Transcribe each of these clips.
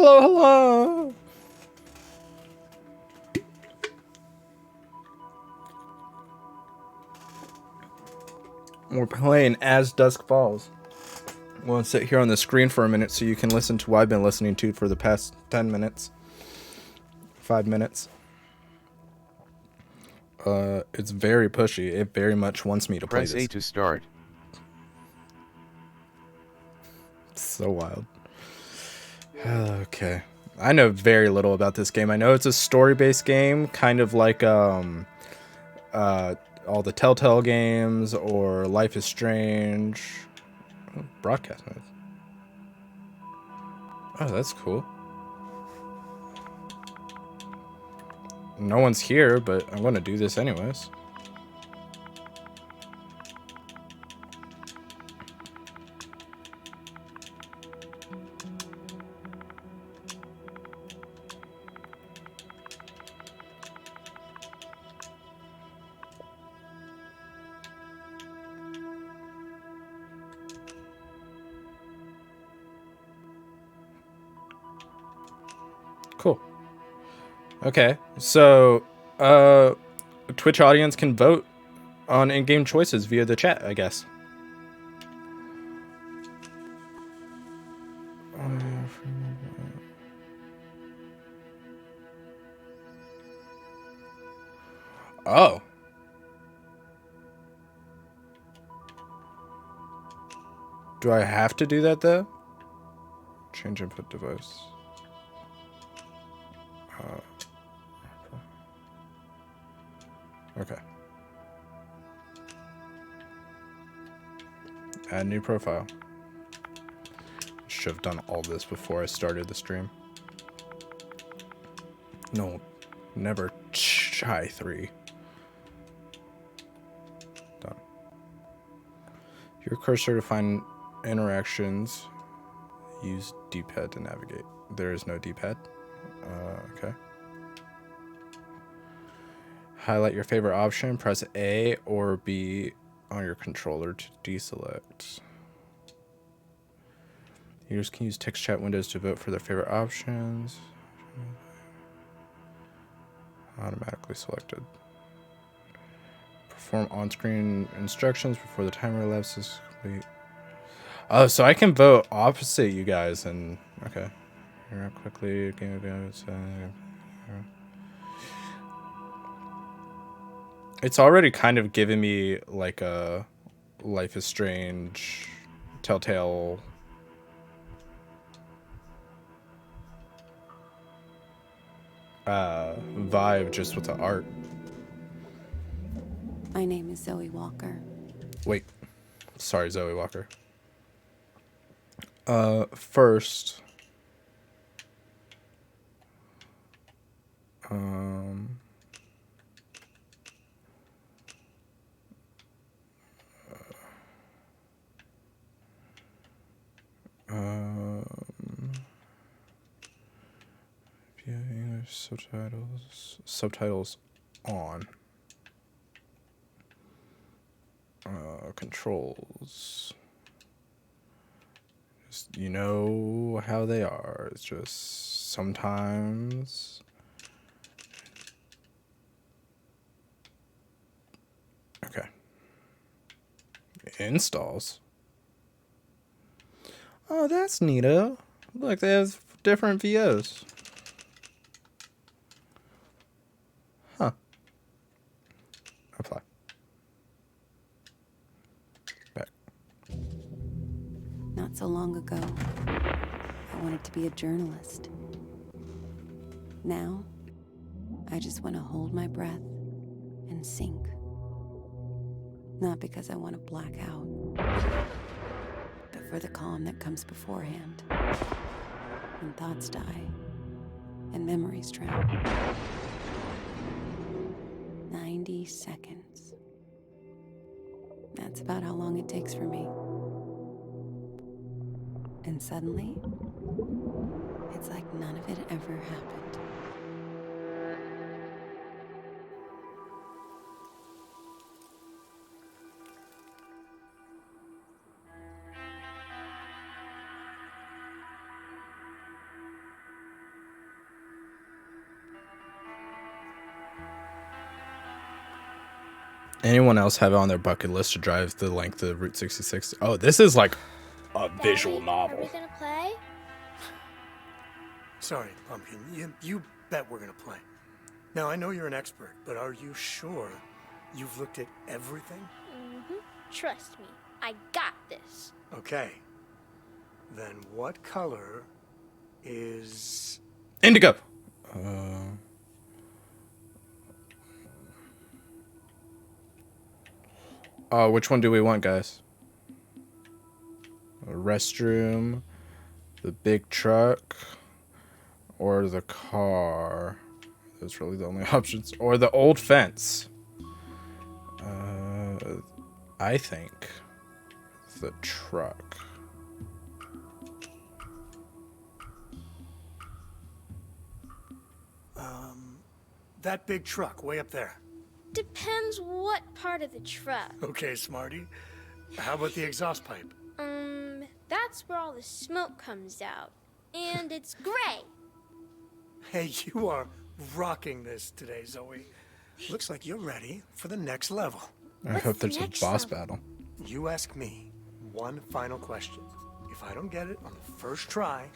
Hello, hello. We're playing as Dusk Falls. We'll sit here on the screen for a minute so you can listen to what I've been listening to for the past 10 minutes. 5 minutes. It's very pushy. It very much wants me to play Press this. A to start. It's so wild. Okay. I know very little about this game. I know it's a story-based game, kind of like all the Telltale games or Life is Strange. Oh, broadcast mode. Oh, that's cool. No one's here, but I'm going to do this anyways. Cool. Okay, so Twitch audience can vote on in-game choices via the chat, I guess. Oh. Do I have to do that though? Change input device. Okay. Add new profile. Should have done all this before I started the stream. No, never try 3. Done. Your cursor to find interactions. Use D-pad to navigate. There is no D-pad. Okay. Highlight your favorite option. Press A or B on your controller to deselect. Users can use text chat windows to vote for their favorite options. Automatically selected. Perform on-screen instructions before the timer elapses complete. Oh, so I can vote opposite you guys and okay. Here quickly. It's already kind of given me like a Life is Strange, Telltale vibe just with the art. My name is Zoe Walker. Wait. Sorry, Zoe Walker. First. Yeah, English subtitles on. Controls. Just, you know how they are. It's just sometimes. Okay. Installs. Oh, that's neato. Look, they have different VOs. Huh. Apply. Back. Not so long ago, I wanted to be a journalist. Now, I just want to hold my breath and sink. Not because I want to black out, but for the calm that comes beforehand. When thoughts die and memories drown. 90 seconds. That's about how long it takes for me. And suddenly, it's like none of it ever happened. Anyone else have it on their bucket list to drive the length of Route 66? Oh, this is like a visual Daddy, novel. Are we gonna play? Sorry, Pumpkin. You bet we're gonna play. Now, I know you're an expert, but are you sure you've looked at everything? Mm-hmm. Trust me, I got this. Okay. Then what color is... Indigo. Which one do we want, guys? A restroom, the big truck, or the car? Those are really the only options. Or the old fence. I think the truck. That big truck way up there. Depends what part of the truck. Okay, Smarty. How about the exhaust pipe? That's where all the smoke comes out. And it's gray. Hey, you are rocking this today, Zoe. Looks like you're ready for the next level. I What's hope the there's a next boss level? battle. You ask me one final question. If I don't get it on the first try,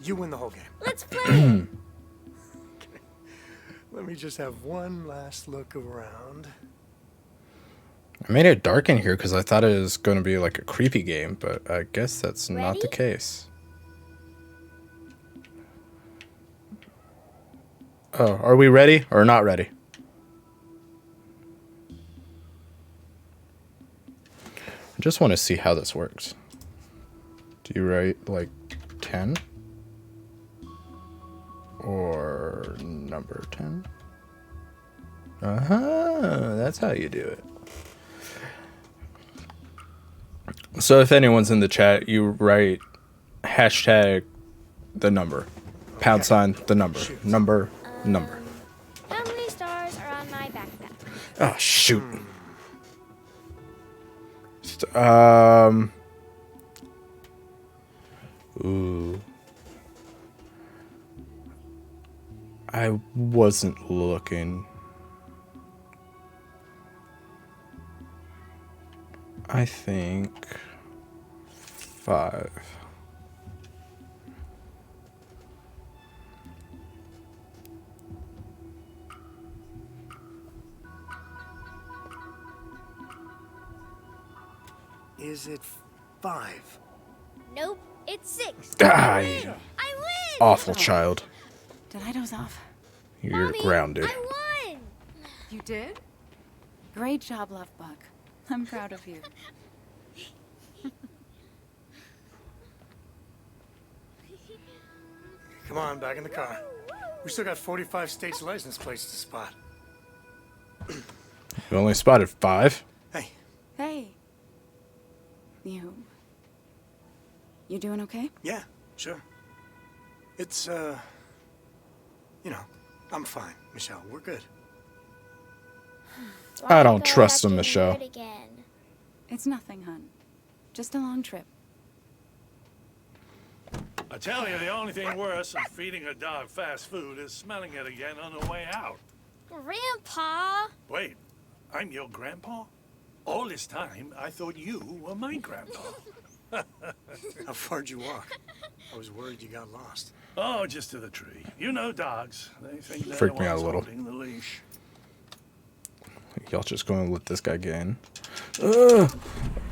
you win the whole game. Let's play. Let me just have one last look around. I made it dark in here because I thought it was going to be like a creepy game, but I guess that's not the Ready? case. Oh, are we ready or not ready? I just want to see how this works. Do you write like 10? Or number 10? Uh-huh, that's how you do it. So if anyone's in the chat, you write hashtag the number. Pound sign the number. Number. How many stars are on my backpack? Oh, shoot. Ooh. I wasn't looking. I think 5. Is it 5? Nope, it's 6. Ah, I you win! awful child. Did I doze off? You're Mommy, grounded. I won! You did? Great job, Lovebuck. I'm proud of you. Come on, back in the car. We still got 45 states license plates to spot. You only spotted 5. Hey, Hey. You doing okay? yeah, sure. It's, I'm fine, Michelle. We're good. I don't trust him, Michelle. Again. It's nothing, hon. Just a long trip. I tell you, the only thing worse than feeding a dog fast food is smelling it again on the way out. Grandpa! Wait, I'm your grandpa? All this time, I thought you were my grandpa. How far'd you walk? I was worried you got lost. Oh, just to the tree. You know dogs. They think they're Freaked the me out a ones little. holding the leash. Y'all just going to let this guy get in.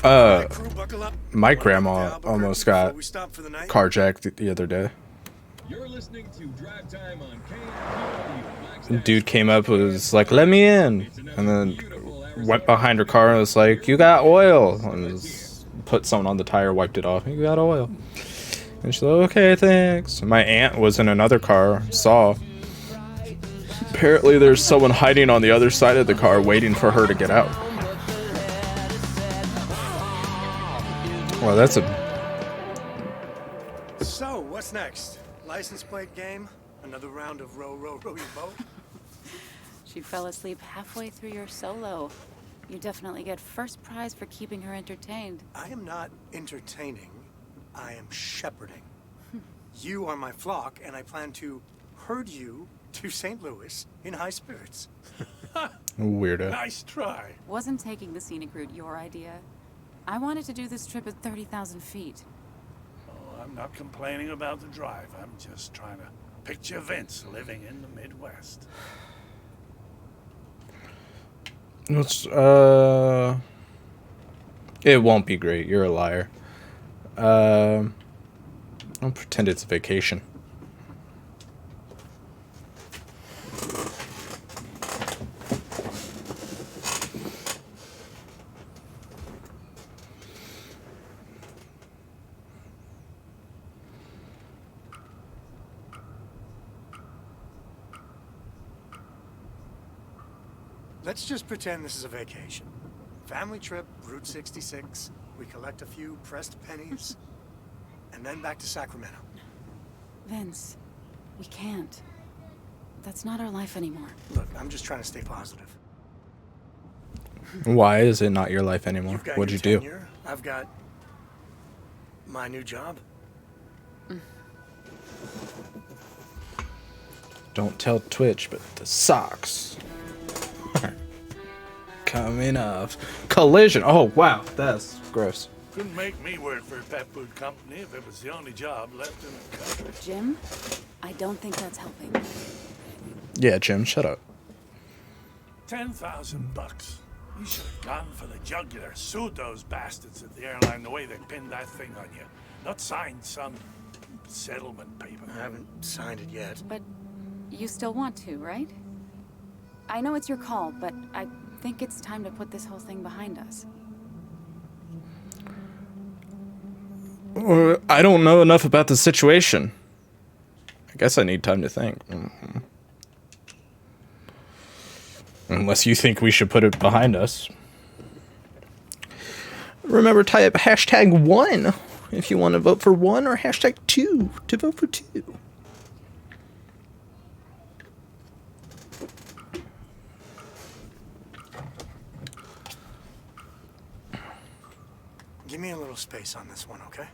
Alright, crew, buckle up. My We'll get grandma to Albuquerque almost before got we stop for the night. carjacked the other day. You're listening to Drive Time on KNPW. Dude came up, was like, let me in, and then went behind her car and was like, you got oil, and just put something on the tire, wiped it off, you got oil. And she's like, okay, thanks. My aunt was in another car, saw. Apparently there's someone hiding on the other side of the car waiting for her to get out. Well, that's a... So, what's next? License plate game? Another round of row your boat? She fell asleep halfway through your solo. You definitely get first prize for keeping her entertained. I am not entertaining. I am shepherding. You are my flock, and I plan to herd you to St. Louis in high spirits. Weirdo. Nice try. Wasn't taking the scenic route your idea? I wanted to do this trip at 30,000 feet. Oh, I'm not complaining about the drive. I'm just trying to picture Vince living in the Midwest. It's, it won't be great. You're a liar. I'll pretend it's a vacation. Let's just pretend this is a vacation. Family trip, Route 66. We collect a few pressed pennies, and then back to Sacramento. Vince, we can't. That's not our life anymore. Look, I'm just trying to stay positive. Why is it not your life anymore? You've got What'd you your do? tenure, I've got my new job. Don't tell Twitch, but the socks. Coming off. Collision. Oh, wow. That's gross. Couldn't make me work for a pet food company if it was the only job left in the country. Jim, I don't think that's helping. Yeah, Jim, shut up. $10,000. You should have gone for the jugular. Sued those bastards at the airline the way they pinned that thing on you. Not signed some settlement paper. I haven't signed it yet. But you still want to, right? I know it's your call, but I think it's time to put this whole thing behind us. I don't know enough about the situation. I guess I need time to think. Unless you think we should put it behind us. Remember, type #1 if you want to vote for 1 or #2 to vote for 2. Give me a little space on this one, okay?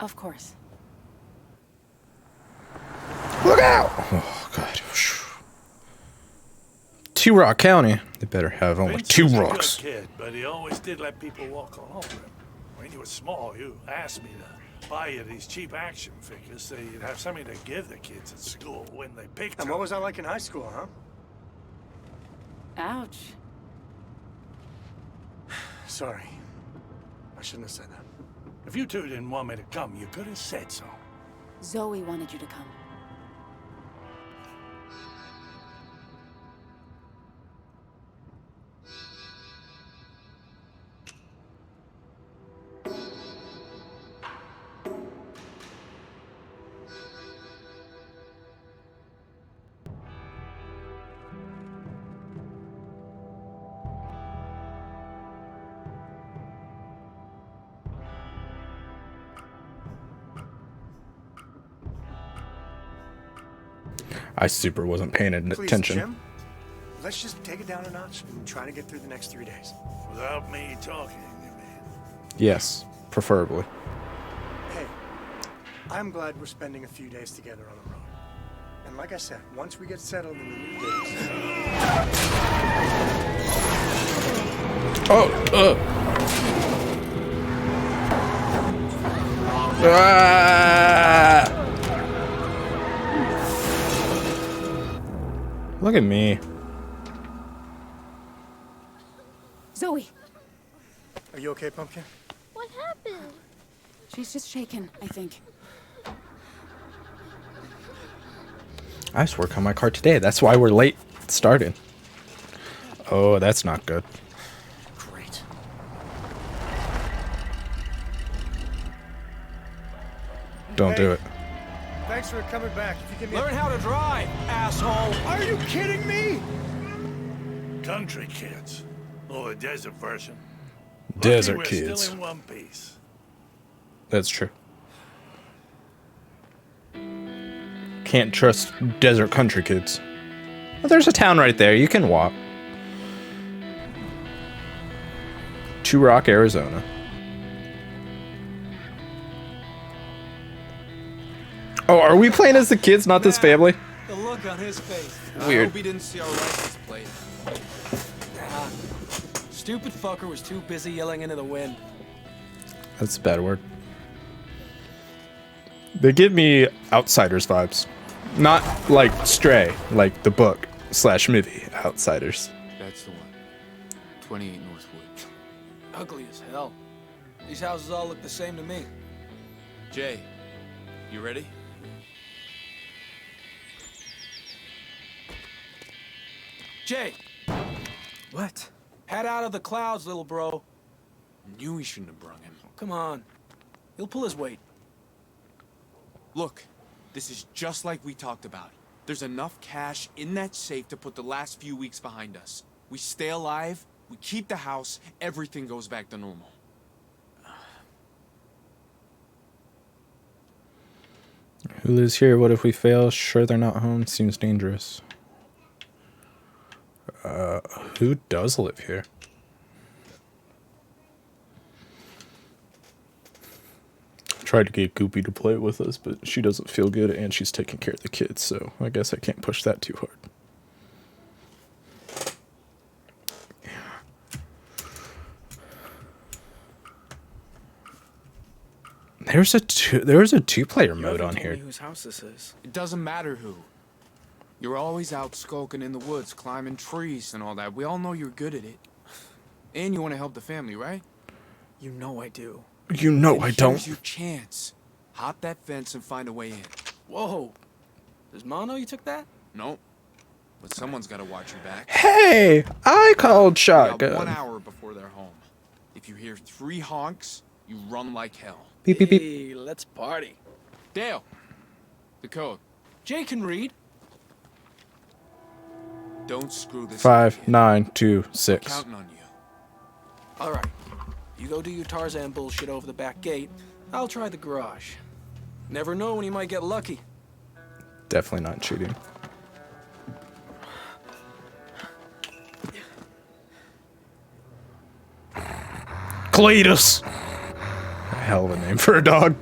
Of course. Look out! Oh, God. Two Rock County. They better have only Vince 2 was a rocks. good kid, but he always did let people walk all over him. When you were small, you asked me to buy you these cheap action figures so you'd have something to give the kids at school when they picked And them. what was I like in high school, huh? Ouch. Sorry. I shouldn't have said that. If you two didn't want me to come, you could have said so. Zoe wanted you to come. I super wasn't paying Please, attention. Jim, let's just take it down a notch and try to get through the next 3 days. Without me talking, you mean? Yes, preferably. Hey, I'm glad we're spending a few days together on the road. And like I said, once we get settled in the new days... Oh, Ah! Look at me. Zoe! Are you okay, Pumpkin? What happened? She's just shaken, I think. I just work on my car today. That's why we're late starting. Oh, that's not good. Great. Don't do it. Thanks for coming back. If you give me Learn how to drive, asshole! Are you kidding me? Country kids. Or the desert version. Desert Lucky we're kids. Still in one piece. That's true. Can't trust desert country kids. Well, there's a town right there. You can walk. Two Rock, Arizona. Oh, are we playing as the kids, not this family? The look on his face. I Weird. hope he didn't see our license plate. Ah, stupid fucker was too busy yelling into the wind. That's a bad word. They give me Outsiders vibes. Not like Stray, like the book / movie Outsiders. That's the one. 28 Northwood. Ugly as hell. These houses all look the same to me. Jay, you ready? Jay, What? head out of the clouds, little bro. Knew we shouldn't have brung him. Come on. He'll pull his weight. Look, this is just like we talked about. There's enough cash in that safe to put the last few weeks behind us. We stay alive, we keep the house, everything goes back to normal. Who lives here? What if we fail? Sure, they're not home. Seems dangerous. Who does live here? Tried to get Goopy to play with us, but she doesn't feel good and she's taking care of the kids, so I guess I can't push that too hard. There's a two-player mode on here. Whose house this is? It doesn't matter who. You're always out skulking in the woods, climbing trees and all that. We all know you're good at it. And you want to help the family, right? You know I do. You know And I here's don't. your chance. Hop that fence and find a way in. Whoa. Does Ma know you took that? Nope. But someone's got to watch your back. Hey, I called You got 1 shotgun. hour before they're home. If you hear 3 honks, you run like hell. Beep beep beep. Hey, let's party. Dale, the code. Jay can read. Don't screw this up, 5, kid. 9, 2, I'm 6. counting on you. All right. You go do your Tarzan bullshit over the back gate. I'll try the garage. Never know when you might get lucky. Definitely not cheating. Cletus! A hell of a name for a dog.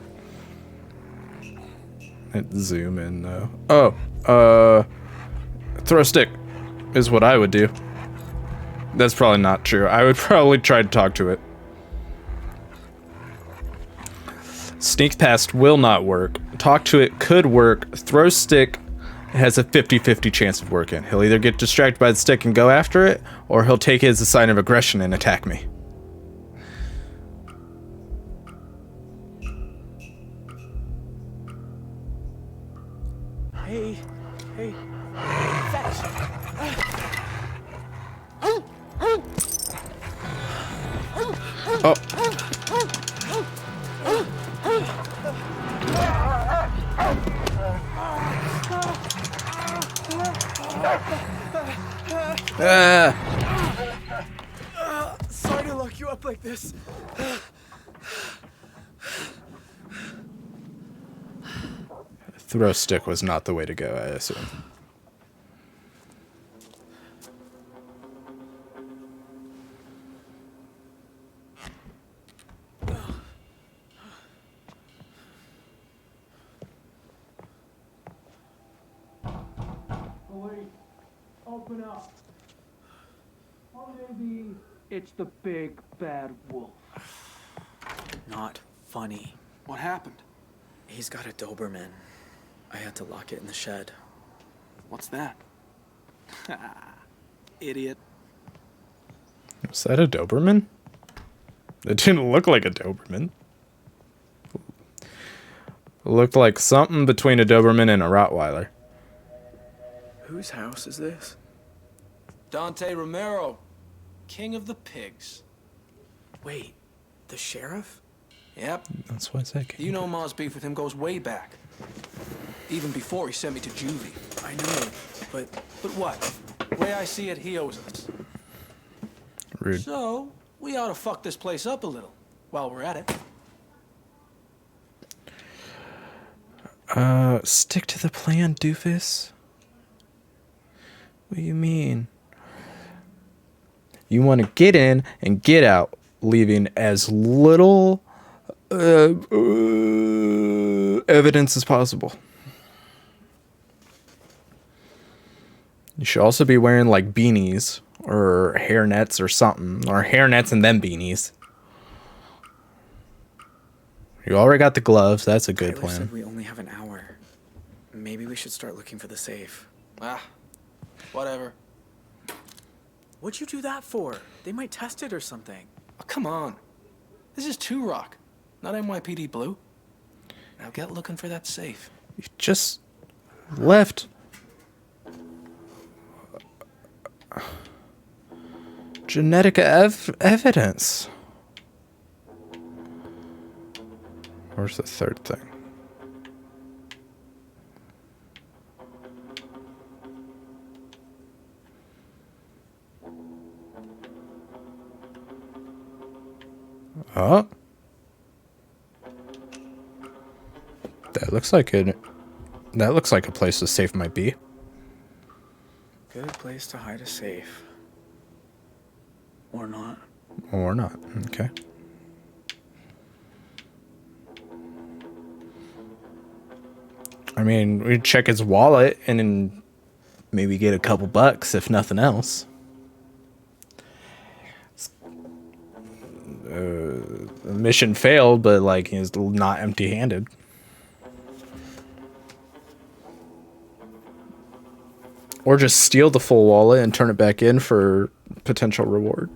Let's zoom in though. Oh, throw a stick is what I would do. That's probably not true. I would probably try to talk to it. Sneak past will not work. Talk to it could work. Throw stick has a 50-50 chance of working. He'll either get distracted by the stick and go after it, or he'll take it as a sign of aggression and attack me. Hey, fast. Oh. Sorry to lock you up like this. Throw stick was not the way to go, I assume. Wait, open up. Or maybe it's the big bad wolf. Not funny. What happened? He's got a Doberman. I had to lock it in the shed. What's that? Idiot. Was that a Doberman? It didn't look like a Doberman. It looked like something between a Doberman and a Rottweiler. Whose house is this? Dante Romero, king of the pigs. Wait, the sheriff? Yep. That's why I said. You know Ma's beef with him goes way back. Even before he sent me to juvie. I know, but But what? The way I see it, he owes us. Rude. So, we ought to fuck this place up a little while we're at it. Stick to the plan, doofus. What do you mean? You want to get in and get out, leaving as little evidence as possible. You should also be wearing like beanies or hair nets or something, or hair nets and then beanies. You already got the gloves. That's a good Tyler plan. said we only have an hour. Maybe we should start looking for the safe. Ah, whatever. What'd you do that for? They might test it or something. Oh, come on. This is 2 Rock, not NYPD Blue. Now get looking for that safe. You just left genetic evidence. Where's the third thing? Oh. That looks like it. That looks like a place the safe might be. Good place to hide a safe. Or not. Or not. Okay. I mean, we check his wallet and then maybe get a couple bucks, if nothing else. Mission failed, but like he's not empty-handed. Or just steal the full wallet and turn it back in for potential reward.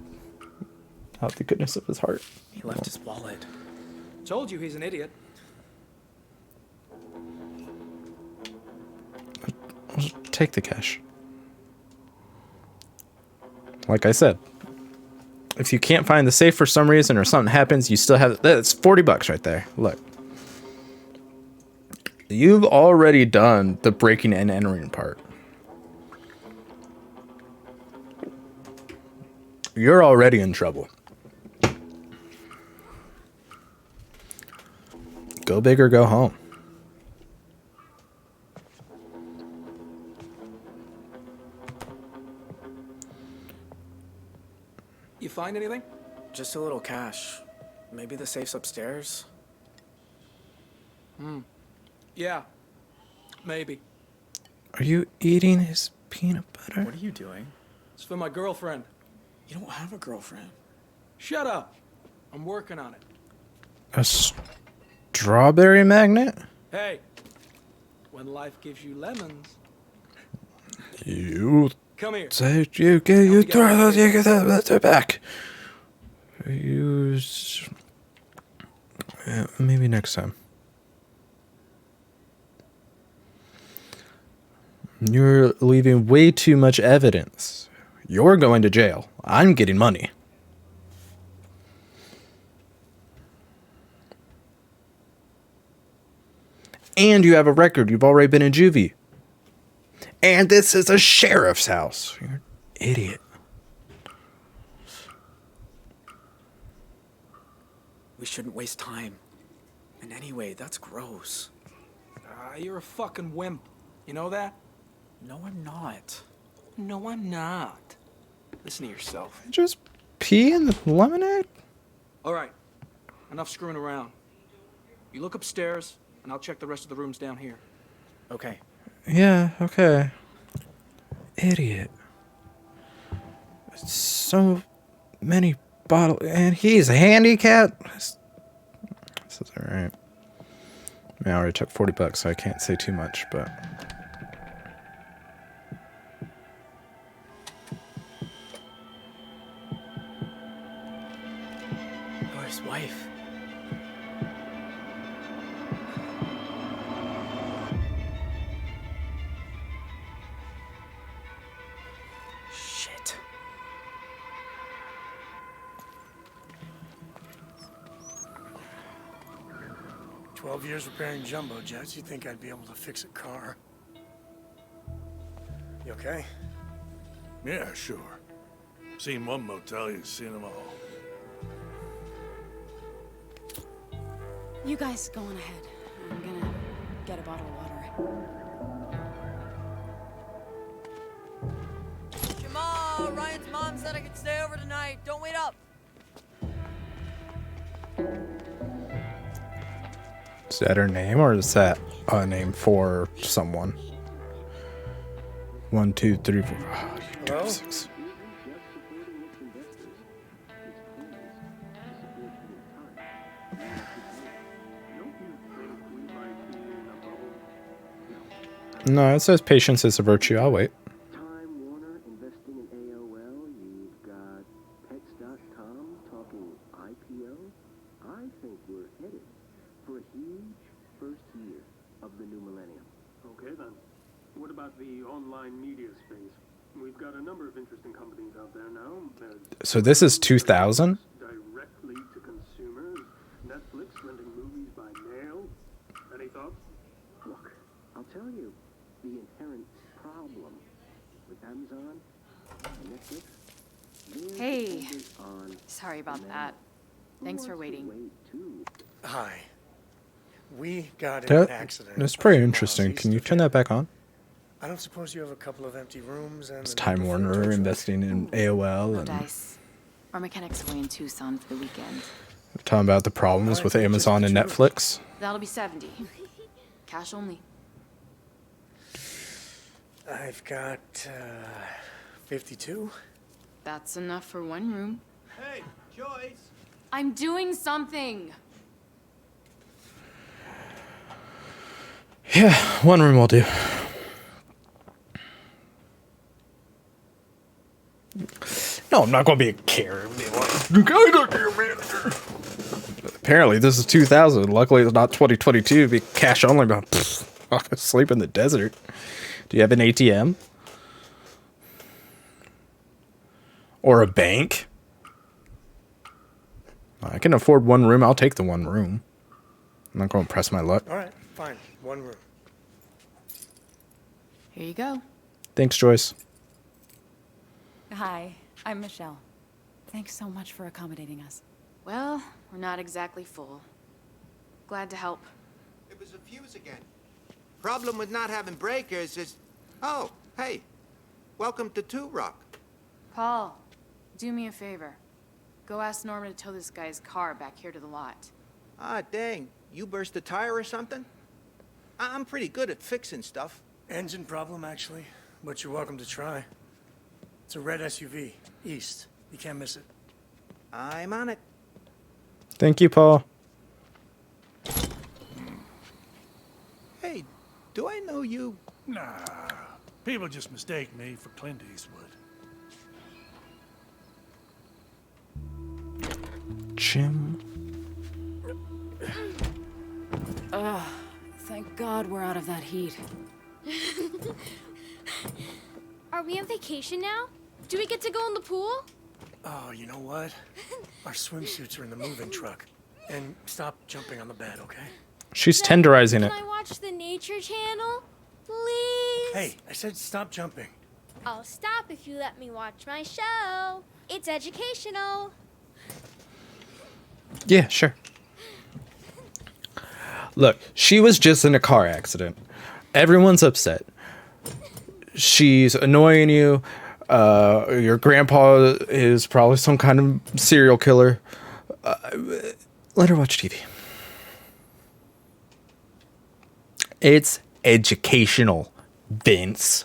Out the goodness of his heart. He left his wallet. Told you he's an idiot. Take the cash. Like I said, if you can't find the safe for some reason or something happens, you still have... That's 40 bucks right there. Look. You've already done the breaking and entering part. You're already in trouble. Go big or go home. You find anything? Just a little cash. Maybe the safe's upstairs? Yeah. Maybe. Are you eating his peanut butter? What are you doing? It's for my girlfriend. You don't have a girlfriend. Shut up. I'm working on it. A strawberry magnet? Hey, when life gives you lemons, You come here. say you get you throw those you get that back. Use maybe next time. You're leaving way too much evidence. You're going to jail. I'm getting money. And you have a record. You've already been in juvie. And this is a sheriff's house. You're an idiot. We shouldn't waste time. And anyway, that's gross. You're a fucking wimp. You know that? No, I'm not. No, I'm not. Listen to yourself. Just pee in the lemonade? All right. Enough screwing around. You look upstairs, and I'll check the rest of the rooms down here. Okay. Yeah, okay. Idiot. So many bottles. And he's handicapped? This is alright. I mean, I already took 40 bucks, so I can't say too much, but... Or his wife. Shit. "12 years repairing jumbo jets. You think I'd be able to fix a car?" You okay? Yeah, sure. Seen one motel, you've seen them all. You guys go on ahead. I'm gonna get a bottle of water. Jamal, Ryan's mom said I could stay over tonight. Don't wait up. Is that her name, or is that a name for someone? 1, 2, 3, 4. Oh, you Hello? 6. No, it says patience is a virtue. I'll wait. Time Warner investing in AOL. You've got Pets.com talking IPO. I think we're headed for a huge first year of the new millennium. Okay then. What about the online media space? We've got a number of interesting companies out there now. So this is 2000? Directly to consumers. Netflix renting movies by mail. Any thoughts? Look, I'll tell you the inherent problem with Amazon and Netflix. They're Hey. dependent on Sorry about mail. that. Who Thanks for wants to waiting. wait, too? Hi. We got in an That, accident. that's a pretty few interesting. miles Can east you of turn here. that back on? I don't suppose you have a couple of empty rooms and It's the Time number for a tow Warner truck? investing in AOL No and dice. Our mechanic's away in Tucson for the weekend. talking about the problems with Amazon and Netflix. That'll be 70. Cash only. I've got 52. That's enough for one room. Hey, Joyce. I'm doing something. Yeah, one room will do. No, I'm not going to be a Karen. and be like, "You guys are your manager." Apparently, this is 2000. Luckily, it's not 2022. It'd be cash only. But I'll go sleep in the desert. Do you have an ATM? Or a bank? I can afford one room. I'll take the one room. I'm not going to press my luck. All right, fine. One room. Here you go. Thanks, Joyce. Hi, I'm Michelle. Thanks so much for accommodating us. Well, we're not exactly full. Glad to help. It was a fuse again. Problem with not having breakers is... Oh, hey. Welcome to Two Rock. Paul, do me a favor. Go ask Norman to tow this guy's car back here to the lot. Ah, dang. You burst a tire or something? I'm pretty good at fixing stuff. Engine problem, actually. But you're welcome to try. It's a red SUV. East. You can't miss it. I'm on it. Thank you, Paul. Hey, do I know you? Nah. People just mistake me for Clint Eastwood. Jim. Ugh, thank God we're out of that heat. Are we on vacation now? Do we get to go in the pool? Oh, you know what? Our swimsuits are in the moving truck. And stop jumping on the bed, okay? She's tenderizing it. Can I watch the Nature Channel? Please? Hey, I said stop jumping. I'll stop if you let me watch my show. It's educational. Yeah, sure. Look, she was just in a car accident. Everyone's upset. She's annoying you. Your grandpa is probably some kind of serial killer. Let her watch TV. It's educational, Vince.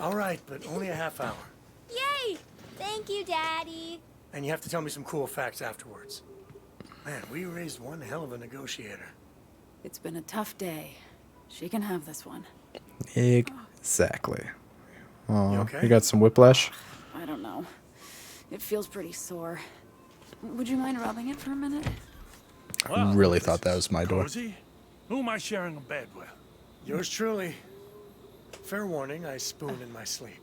All right, but only a half hour. Yay! Thank you, Daddy. And you have to tell me some cool facts afterwards. Man, we raised one hell of a negotiator. It's been a tough day. She can have this one. Exactly. Oh, You okay? you got some whiplash? I don't know. It feels pretty sore. Would you mind rubbing it for a minute? I really thought that was my door. Cozy? Who am I sharing a bed with? Yours truly. Fair warning, I spoon in my sleep.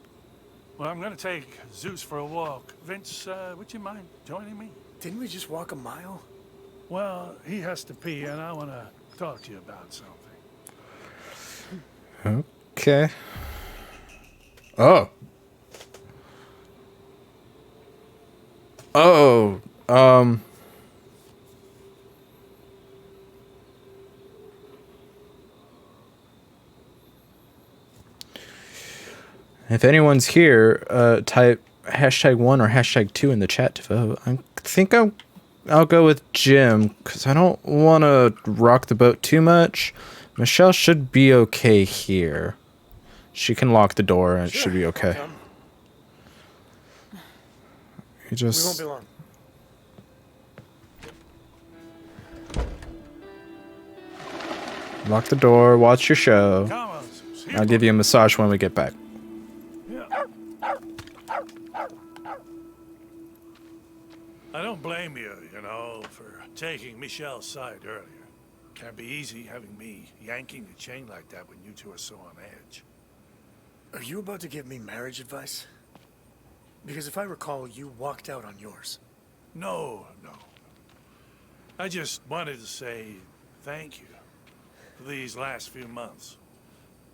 Well, I'm gonna take Zeus for a walk. Vince, would you mind joining me? Didn't we just walk a mile? Well, he has to pee, and I want to talk to you about something. Okay. Oh. Oh. If anyone's here, type #1 or #2 in the chat to vote. I think I'm I'll go with Jim, because I don't want to rock the boat too much. Michelle should be okay here. She can lock the door and it should be okay. You just... We won't be long. Lock the door, watch your show. I'll give you a massage when we get back. I don't blame you, you know, for taking Michelle's side earlier. Can't be easy having me yanking the chain like that when you two are so on edge. Are you about to give me marriage advice? Because if I recall, you walked out on yours. No. I just wanted to say thank you for these last few months.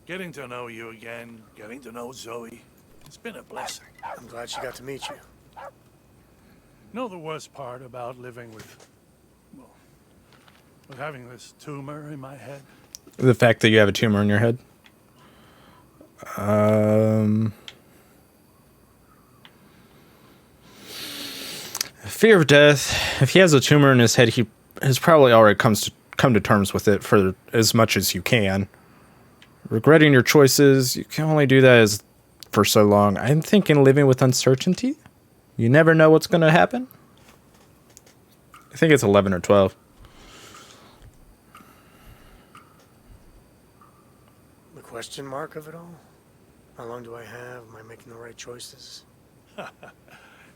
Getting to know you again, getting to know Zoe, it's been a blessing. I'm glad she got to meet you. Know the worst part about living with, well, with having this tumor in my head? The fact that you have a tumor in your head? Fear of death. If he has a tumor in his head, he has probably already come to terms with it for as much as you can. Regretting your choices, you can only do that for so long. I'm thinking living with uncertainty. You never know what's going to happen. I think it's 11 or 12. The question mark of it all? How long do I have? Am I making the right choices?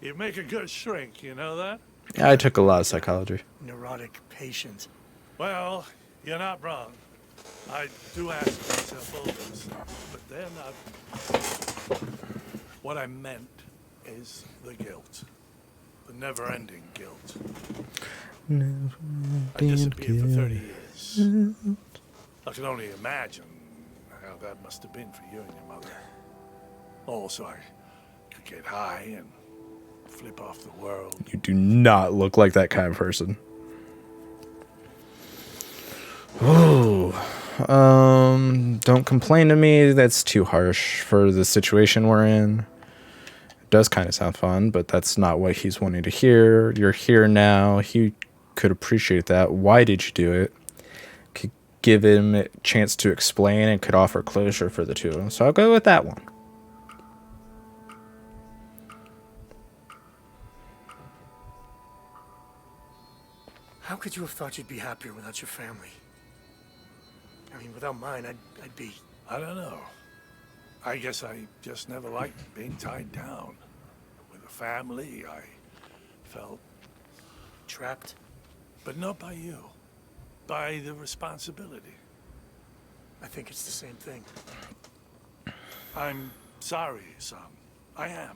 You make a good shrink, you know that? Yeah, I took a lot of psychology. Neurotic patient. Well, you're not wrong. I do ask myself all this, but they're not. What I meant is the guilt. The never-ending guilt. I disappeared for 30 years. I can only imagine how that must have been for you and your mother. Also, I could get high and flip off the world. You do not look like that kind of person. Oh, don't complain to me. That's too harsh for the situation we're in. It does kind of sound fun, but that's not what he's wanting to hear. You're here now. He could appreciate that. Why did you do it? Could give him a chance to explain and could offer closure for the two of them. So I'll go with that one. How could you have thought you'd be happier without your family? I mean, without mine, I'd be... I don't know. I guess I just never liked being tied down. With a family, I felt... trapped? But not by you. By the responsibility. I think it's the same thing. I'm sorry, son. I am.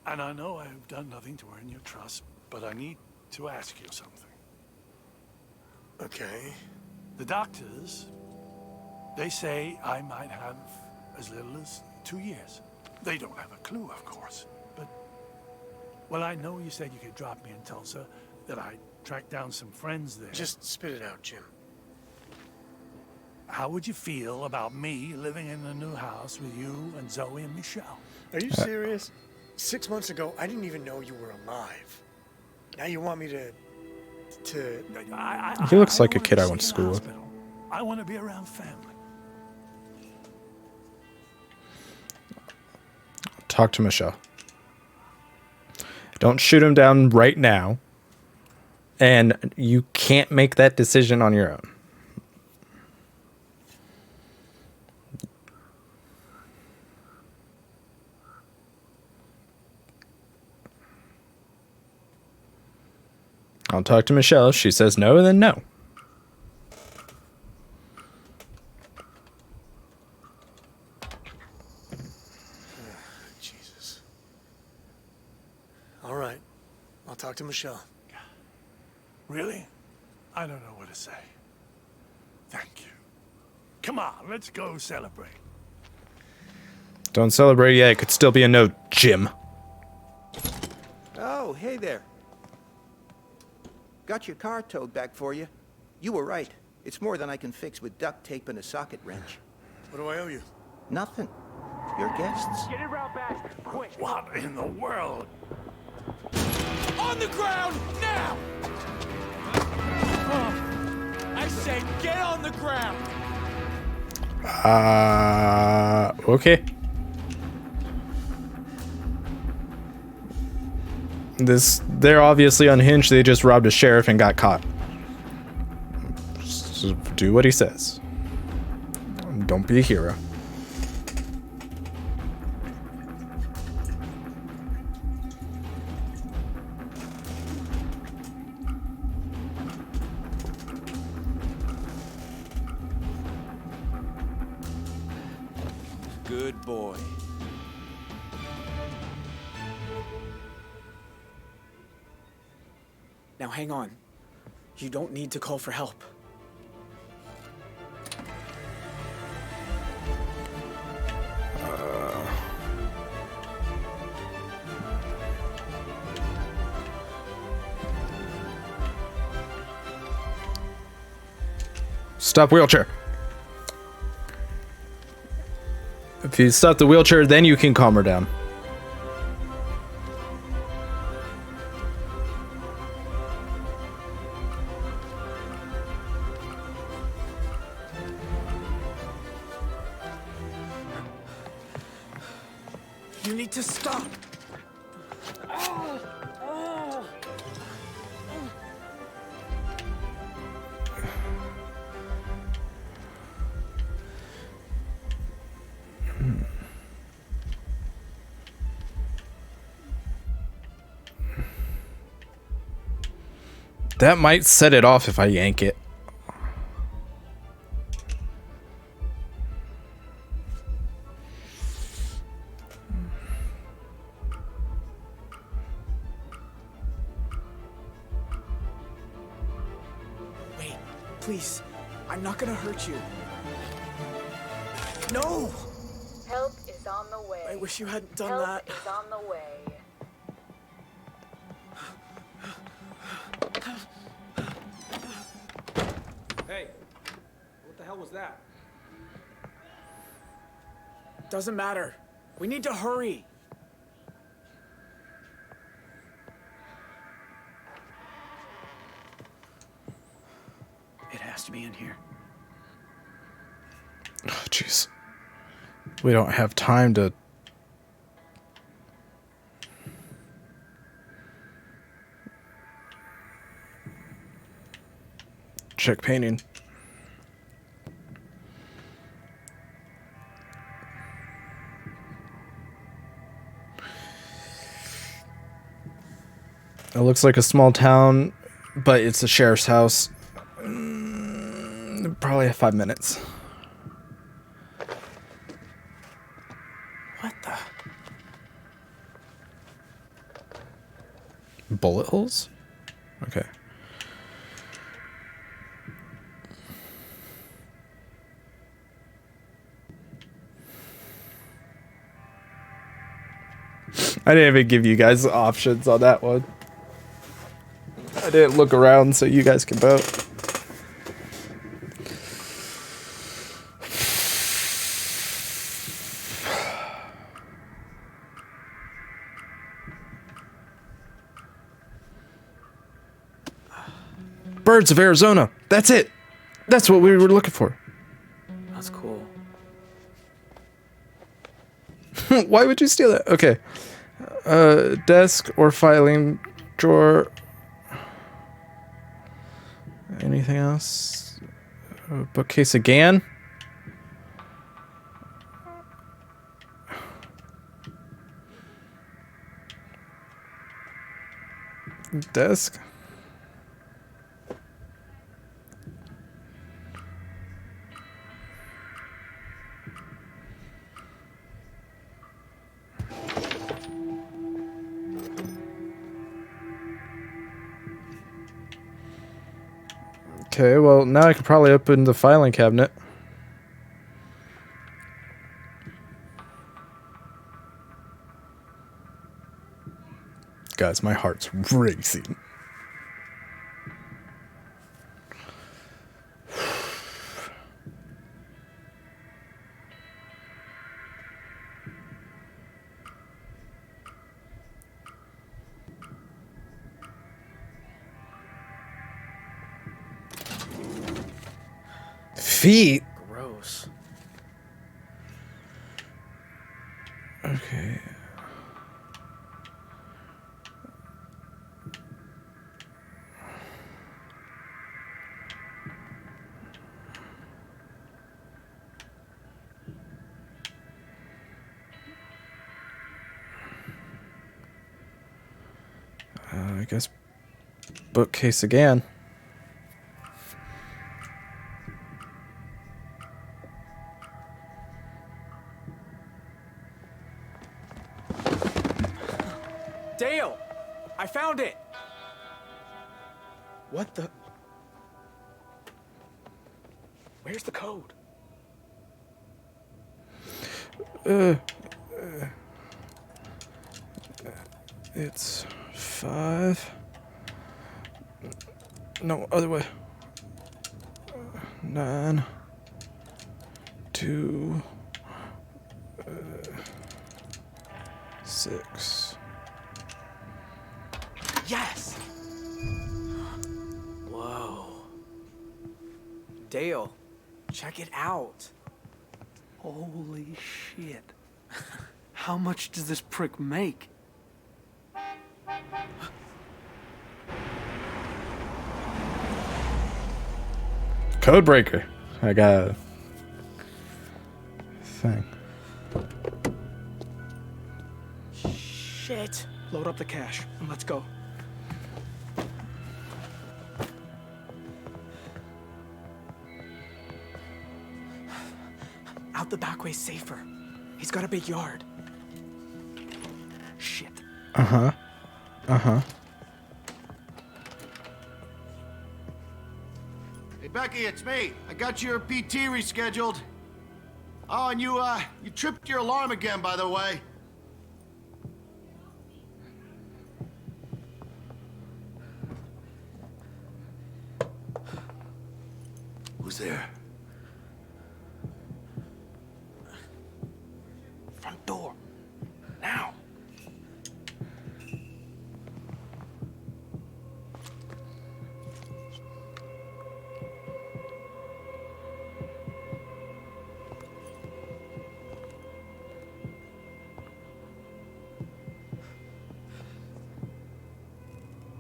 And I know I've done nothing to earn your trust, but I need to ask you something. Okay. The doctors, they say I might have as little as 2 years. They don't have a clue, of course. But, well, I know you said you could drop me in Tulsa, that I tracked down some friends there. Just spit it out, Jim. How would you feel about me living in a new house with you and Zoe and Michelle? Are you serious? 6 months ago, I didn't even know you were alive. Now you want me to... He looks like a kid I went to school with. I want to be around family. Talk to Michelle. Don't shoot him down right now. And you can't make that decision on your own. I'll talk to Michelle. If she says no, then no. Jesus. All right. I'll talk to Michelle. Really? I don't know what to say. Thank you. Come on, let's go celebrate. Don't celebrate yet. It could still be a no, Jim. Oh, hey there. Got your car towed back for you. You were right. It's more than I can fix with duct tape and a socket wrench. What do I owe you? Nothing. Your guests. Get it route back, quick. What in the world? On the ground, now! I said get on the ground! Okay. They're obviously unhinged. They just robbed a sheriff and got caught. Just do what he says. Don't be a hero. Good boy. Now hang on. You don't need to call for help. Stop wheelchair. If you stop the wheelchair, then you can calm her down. You need to stop. That might set it off if I yank it. Wait, please. I'm not gonna hurt you. No! Help is on the way. I wish you hadn't done Help that. is on the way. Hey, what the hell was that? Doesn't matter. We need to hurry. It has to be in here. Oh, jeez. We don't have time to... check painting. It looks like a small town, but it's a sheriff's house. Probably 5 minutes. What the? Bullet holes? Okay. I didn't even give you guys options on that one. I didn't look around so you guys can vote. Birds of Arizona. That's it. That's what we were looking for. That's cool. Why would you steal that? Okay. Desk or filing drawer. Anything else? Bookcase again? Desk? Okay, well, now I could probably open the filing cabinet. Guys, my heart's racing. feet. Gross. Okay. I guess bookcase again. Dale! I found it! What the? Where's the code? It's 5. No, other way. 9, 2, 6. Yes! Whoa. Dale, check it out. Holy shit. How much does this prick make? Codebreaker. I got a thing. Shit. Load up the cash and let's go. Out the back way's safer. He's got a big yard. Shit. Uh-huh. Uh-huh. Hey, Becky, it's me. I got your PT rescheduled. Oh, and you tripped your alarm again, by the way. Who's there? Front door. Now.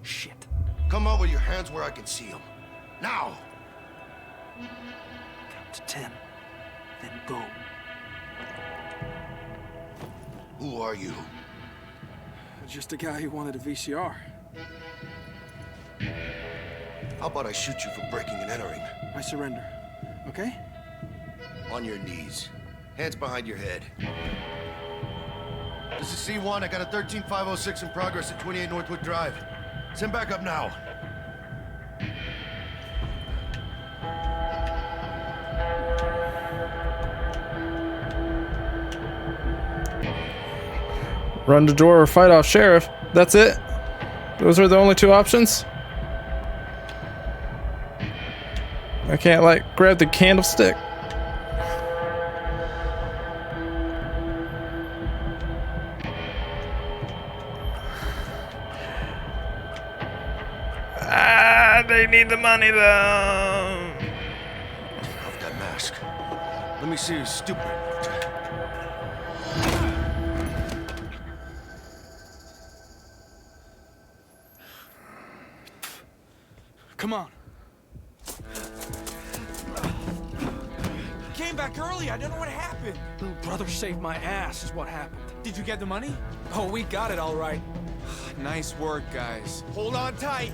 Shit. Come out with your hands where I can see them. Now! Count to 10, then go. Who are you? Just a guy who wanted a VCR. How about I shoot you for breaking and entering? I surrender. Okay? On your knees. Hands behind your head. This is C1. I got a 13506 in progress at 28 Northwood Drive. Send back up now. Run the door or fight off sheriff. That's it. Those are the only two options. I can't, like, grab the candlestick. Ah, they need the money though. Off that mask. Let me see you stupid. Come on. Came back early. I don't know what happened. Little brother saved my ass is what happened. Did you get the money? Oh, we got it all right. Nice work, guys. Hold on tight.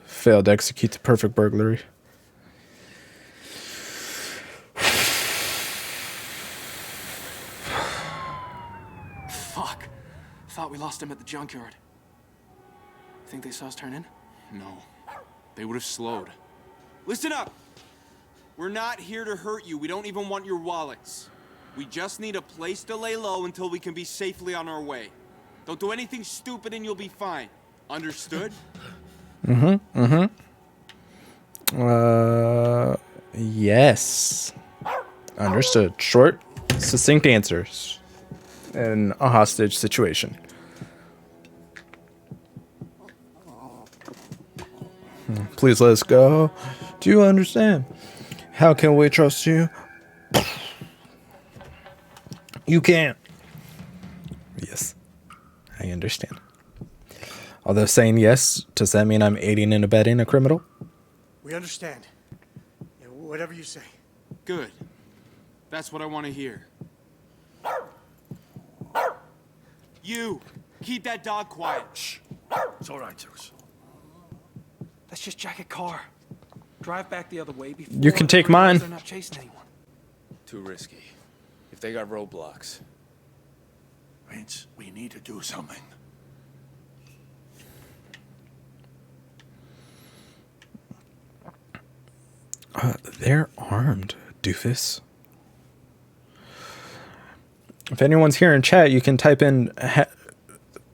Failed to execute the perfect burglary. Fuck. Thought we lost him at the junkyard. Think they saw us turn in? No. They would have slowed. Listen up! We're not here to hurt you. We don't even want your wallets. We just need a place to lay low until we can be safely on our way. Don't do anything stupid and you'll be fine. Understood? Yes. Understood. Short, succinct answers in a hostage situation. Please let us go. Do you understand? How can we trust you? You can't. Yes, I understand. Although saying yes, does that mean I'm aiding and abetting a criminal? We understand. Yeah, whatever you say. Good. That's what I want to hear. You! Keep that dog quiet. Shh. It's all right, Zeus. Let's just jack a car. Drive back the other way before... You can take mine. They're not chasing anyone. Too risky. If they got roadblocks. Vince, we need to do something. They're armed, doofus. If anyone's here in chat, you can type in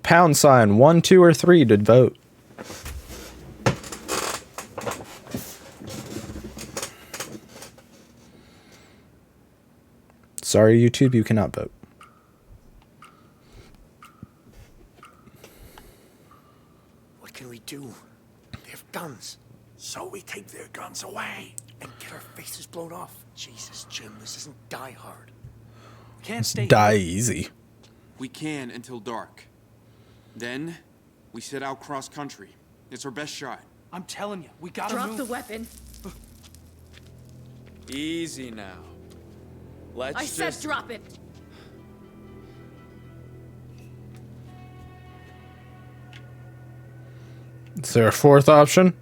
#1, 2, or 3 to vote. Sorry, YouTube, you cannot vote. What can we do? They have guns. So we take their guns away. And get our faces blown off. Jesus, Jim, this isn't Die Hard. Can't stay Die here. easy. We can until dark. Then, we set out cross country. It's our best shot. I'm telling you, we gotta Drop move. the weapon. Easy now. Let's I said just... drop it. Is there a fourth option?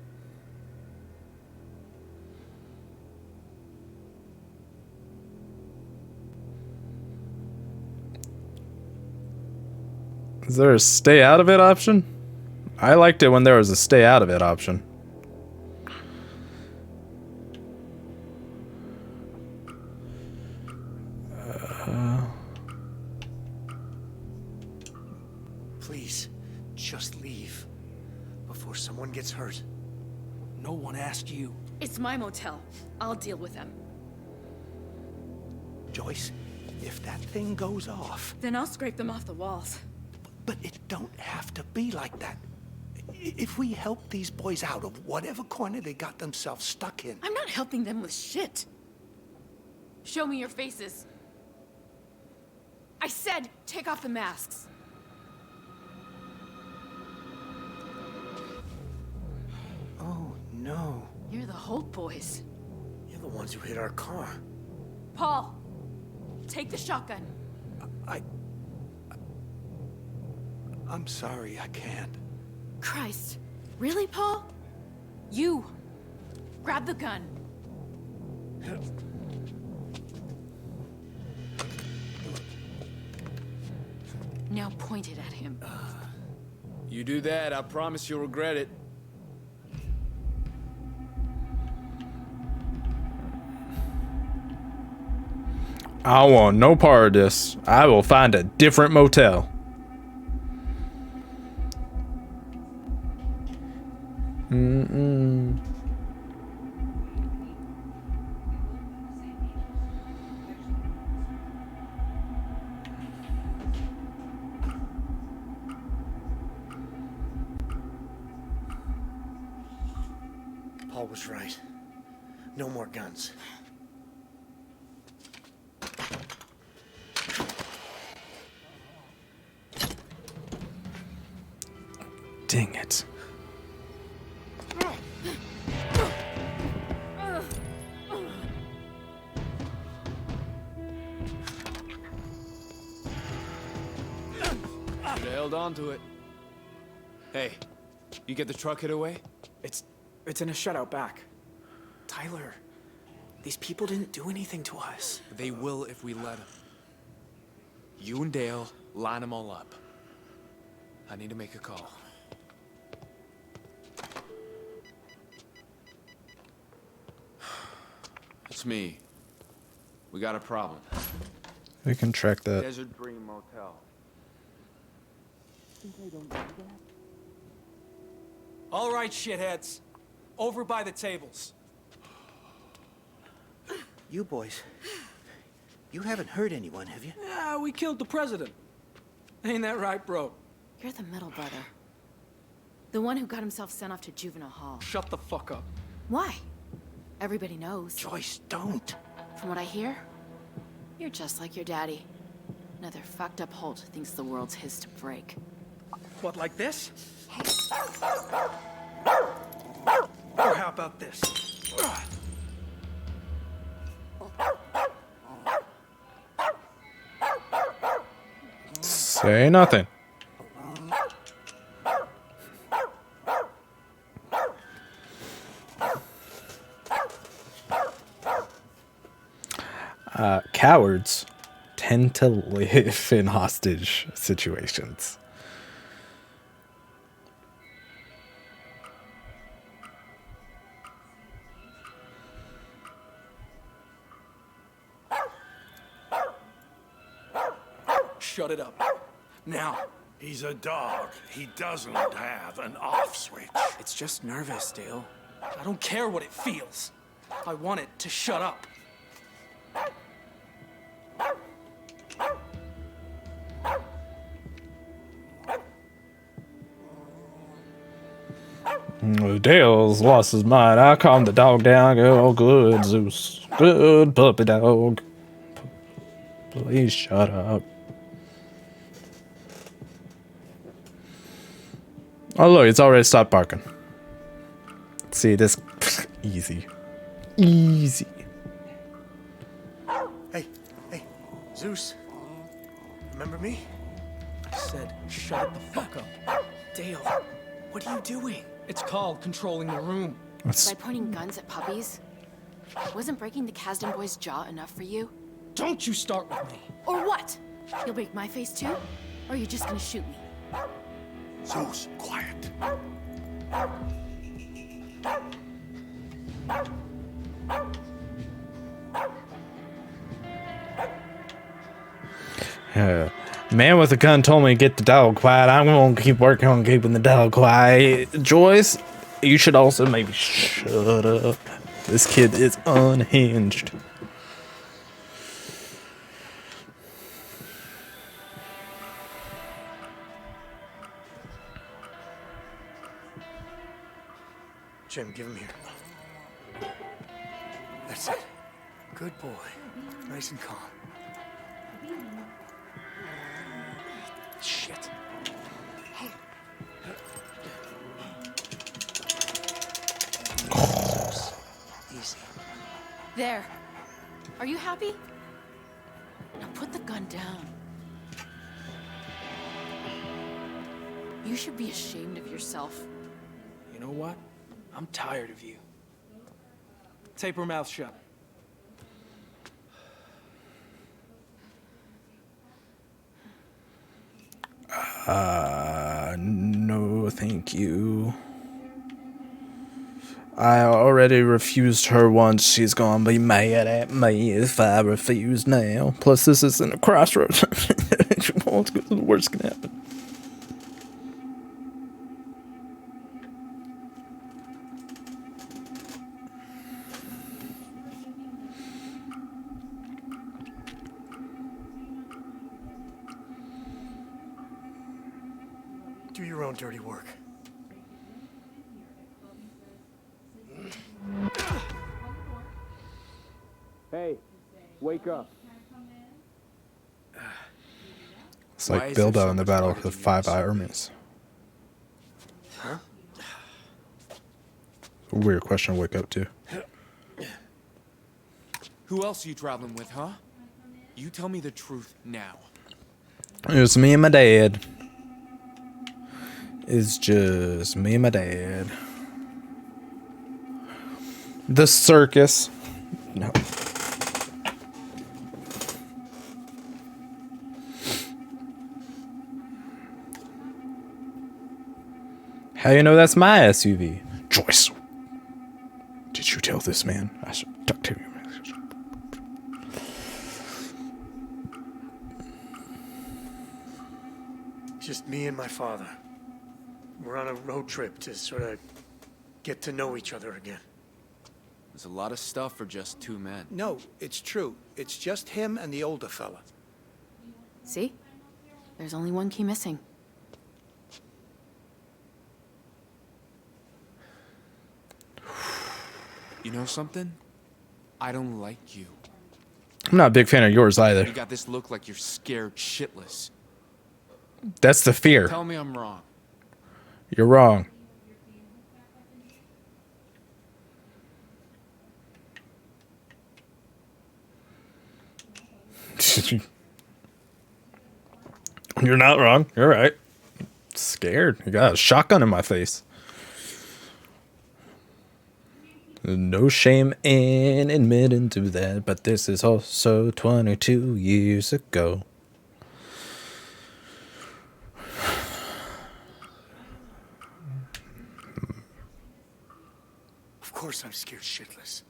Is there a stay out of it option? I liked it when there was a stay out of it option. Please, just leave. Before someone gets hurt. No one asked you. It's my motel. I'll deal with them. Joyce, if that thing goes off... Then I'll scrape them off the walls. But it don't have to be like that. If we help these boys out of whatever corner they got themselves stuck in... I'm not helping them with shit. Show me your faces. I said, take off the masks. Oh, no. You're the Holt boys. You're the ones who hit our car. Paul, take the shotgun. I'm sorry, I can't. Christ. Really, Paul? You. Grab the gun. Now point it at him. You do that, I promise you'll regret it. I want no part of this. I will find a different motel. Paul was right. No more guns. Dang it. Should've held on to it. Hey, you get the truck hid away? It's in a shutout back. Tyler, these people didn't do anything to us. They will if we let them. You and Dale, line them all up. I need to make a call. It's me. We got a problem. We can track that. Desert Dream Motel. All right, shitheads. Over by the tables. You boys, you haven't hurt anyone, have you? Yeah, we killed the president. Ain't that right, bro? You're the middle brother. The one who got himself sent off to juvenile hall. Shut the fuck up. Why? Everybody knows. Joyce, don't. From what I hear, you're just like your daddy. Another fucked up Holt thinks the world's his to break. What, like this? Or how about this? Say nothing. Cowards tend to live in hostage situations. Shut it up. Now. He's a dog. He doesn't have an off switch. It's just nervous, Dale. I don't care what it feels. I want it to shut up. Dale's lost his mind. I calmed the dog down. Oh, good, Zeus. Good puppy dog. Please shut up. Oh, look, it's already stopped barking. See, this easy. Easy. Hey, Zeus. Remember me? I said, shut the fuck up. Dale, what are you doing? It's called controlling the room. By pointing guns at puppies? Wasn't breaking the Kasdan boy's jaw enough for you? Don't you start with me. Or what? You'll break my face too? Or are you just gonna shoot me? Zeus, quiet. Man with a gun told me to get the dog quiet. I'm gonna keep working on keeping the dog quiet. Joyce, you should also maybe shut up. This kid is unhinged. Jim, give him here. That's it. Good boy. Nice and calm. Shit. Easy. There. Are you happy? Now put the gun down. You should be ashamed of yourself. You know what? I'm tired of you. Tape her mouth shut. No, thank you. I already refused her once. She's gonna be mad at me if I refuse now. Plus, this isn't a crossroads. The worst can happen. Do your own dirty work. Hey, wake up. It's like Bilbo in the Battle of the Five Armies. Huh? A weird question to wake up to. Who else are you traveling with, huh? You tell me the truth now. It was me and my dad. It's just me and my dad. The circus. No. How you know that's my SUV? Joyce. Did you tell this man? I should talk to him. Just me and my father. We're on a road trip to sort of get to know each other again. There's a lot of stuff for just two men. No, it's true. It's just him and the older fella. See? There's only one key missing. You know something? I don't like you. I'm not a big fan of yours either. You got this look like you're scared shitless. That's the fear. Tell me I'm wrong. You're wrong. You're not wrong. You're right. Scared. You got a shotgun in my face. No shame in admitting to that, but this is also 22 years ago. Of course I'm scared shitless.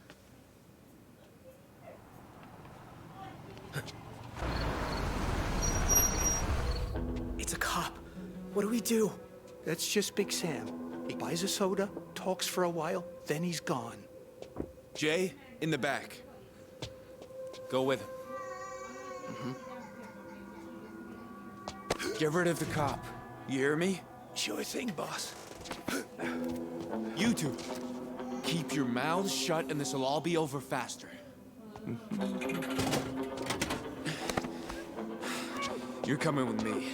It's a cop. What do we do? That's just Big Sam. He buys a soda, talks for a while, then he's gone. Jay, in the back. Go with him. Get rid of the cop. You hear me? Sure thing, boss. You two, keep your mouths shut and this'll all be over faster. You're coming with me.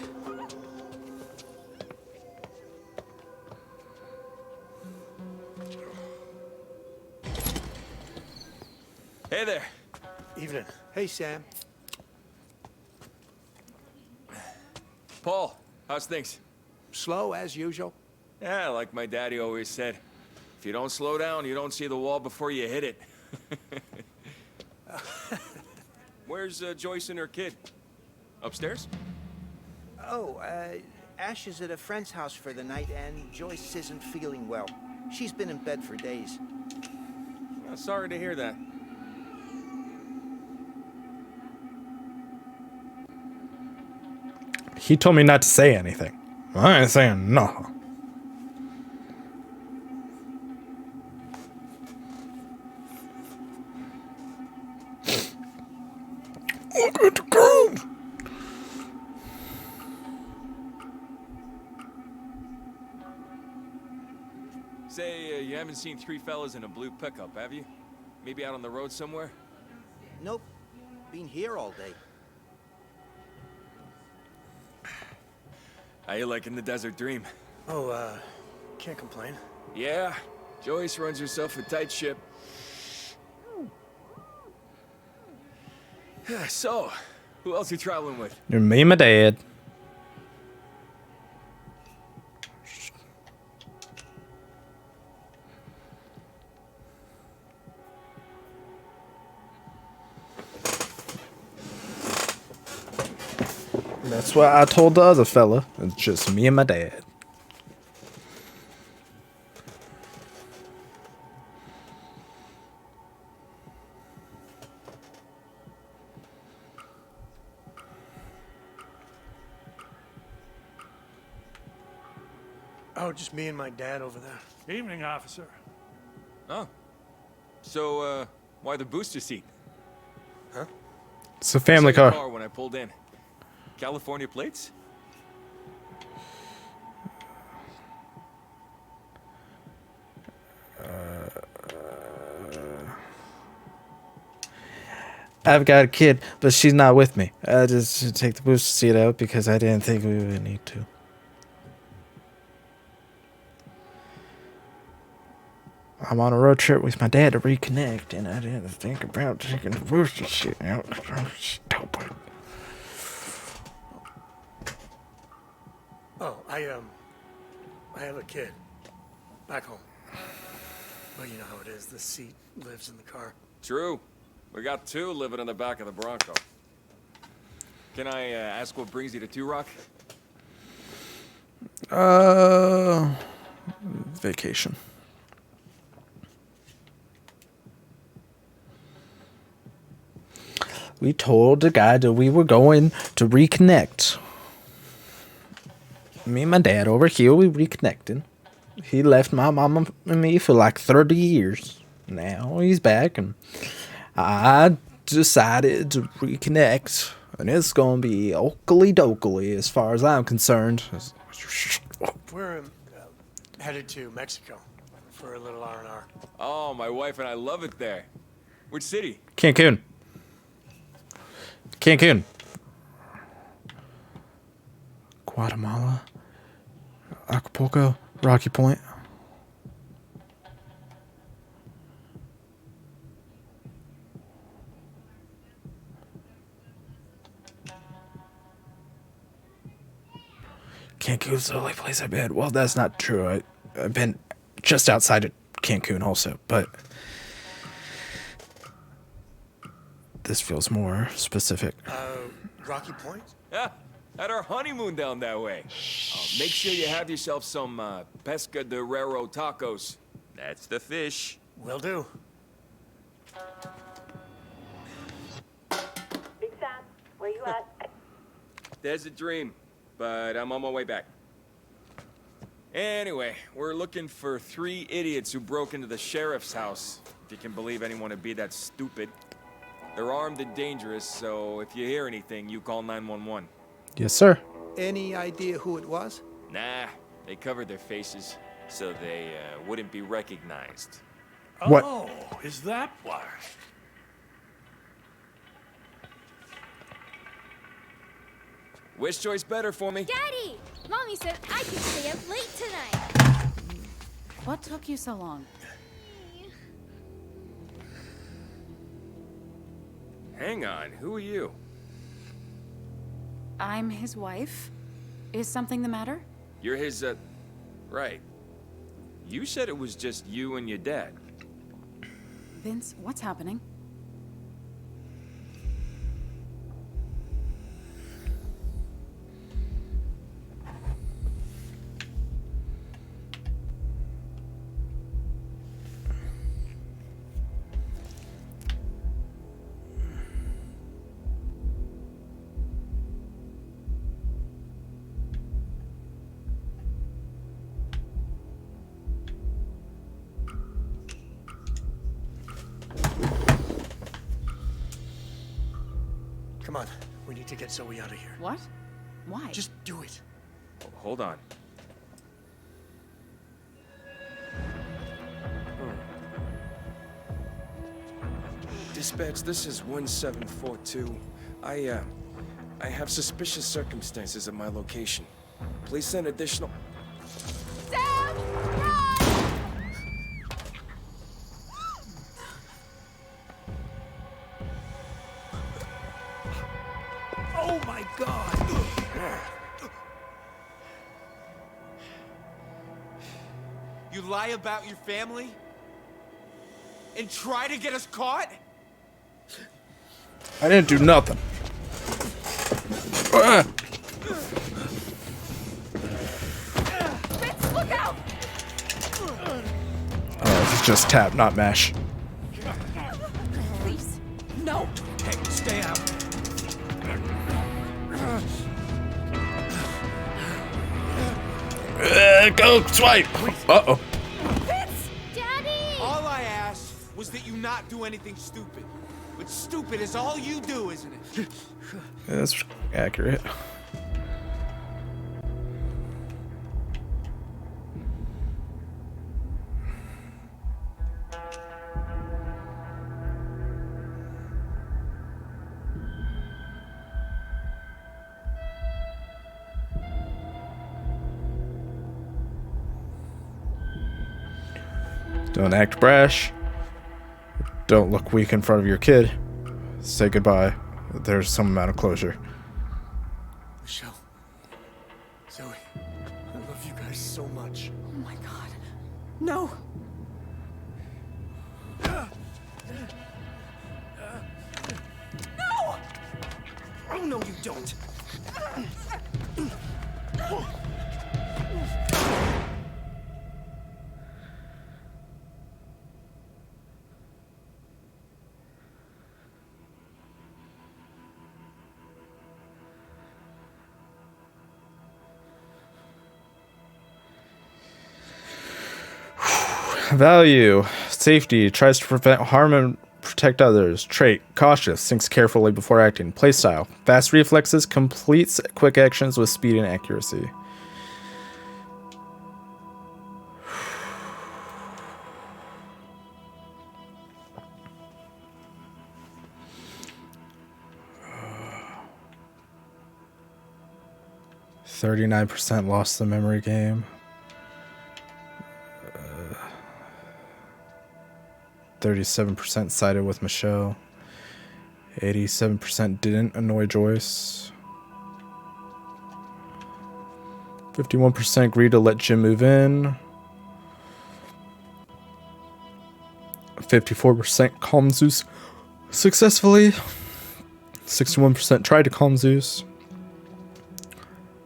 Hey there. Evening. Hey, Sam. Paul, how's things? Slow as usual. Yeah, like my daddy always said. If you don't slow down, you don't see the wall before you hit it. Where's Joyce and her kid? Upstairs? Oh, Ash is at a friend's house for the night, and Joyce isn't feeling well. She's been in bed for days. Sorry to hear that. He told me not to say anything. I ain't saying no. Look at the groove. Say, you haven't seen three fellas in a blue pickup, have you? Maybe out on the road somewhere? Nope. Been here all day. How you liking the desert dream? Oh, can't complain. Yeah, Joyce runs herself a tight ship. So, who else you traveling with? You're me and my dad. That's what I told the other fella. It's just me and my dad. Oh, just me and my dad over there. Evening, officer. Oh. So, why the booster seat? Huh? It's a family I saw your car. when I pulled in. California plates? I've got a kid, but she's not with me. I just should take the booster seat out because I didn't think we would need to. I'm on a road trip with my dad to reconnect, and I didn't think about taking the booster seat out. I'm stupid. Oh, I have a kid. Back home. Well, you know how it is. The seat lives in the car. True. We got two living in the back of the Bronco. Can I ask what brings you to Two Rock? Vacation. We told the guy that we were going to reconnect. Me and my dad over here, we reconnected. He left my mama and me for like 30 years. Now he's back, and I decided to reconnect. And it's gonna be oakley dokley as far as I'm concerned. We're headed to Mexico for a little R&R. Oh, my wife and I love it there. Which city? Cancun. Cancun. Guatemala. Acapulco. Rocky Point. Cancun's the only place I've been. Well, that's not true. I've been just outside of Cancun also, but this feels more specific. Rocky Point? Yeah, had our honeymoon down that way. Make sure you have yourself some pesca de rero tacos. That's the fish. Will do. Big Sam, where you at? There's a dream, but I'm on my way back. Anyway, we're looking for 3 idiots who broke into the sheriff's house. If you can believe anyone would be that stupid. They're armed and dangerous, so if you hear anything, you call 911. Yes, sir. Any idea who it was? Nah, they covered their faces, so they wouldn't be recognized. What? Oh, is that why? Which choice better for me? Daddy! Mommy said I could stay up late tonight. What took you so long? Hang on, who are you? I'm his wife. Is something the matter? You're his, right. You said it was just you and your dad. Vince, what's happening? Come on, we need to get Zoe out of here. What? Why? Just do it. Hold on. Dispatch, this is 1742. I have suspicious circumstances at my location. Please send additional... Sam! Run! Oh my God! You lie about your family? And try to get us caught? I didn't do nothing. Vince, look out! Oh, it's just tap, not mash. Please, no! Hey, stay out. Go swipe. Uh-oh. Vince! Daddy! All I asked was that you not do anything stupid. But stupid is all you do, isn't it? Yeah, that's accurate. Don't act brash. Don't look weak in front of your kid. Say goodbye. There's some amount of closure. Michelle. Zoe. I love you guys so much. Oh my God. No! No! Oh, no, you don't. Value. Safety. Tries to prevent harm and protect others. Trait. Cautious. Thinks carefully before acting. Playstyle. Fast reflexes. Completes quick actions with speed and accuracy. %39% lost the memory game. 37% sided with Michelle. 87% didn't annoy Joyce. 51% agreed to let Jim move in. 54% calmed Zeus successfully. 61% tried to calm Zeus.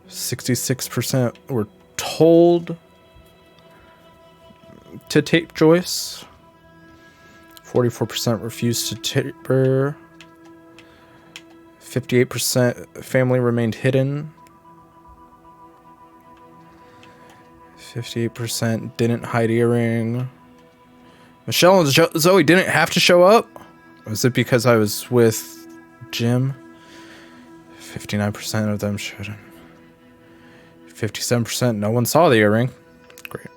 66% were told to tape Joyce. 44% refused to tape her. 58% family remained hidden. 58% didn't hide earring. Michelle and Zoe didn't have to show up? Was it because I was with Jim? 59% of them shouldn't. 57% no one saw the earring. Great.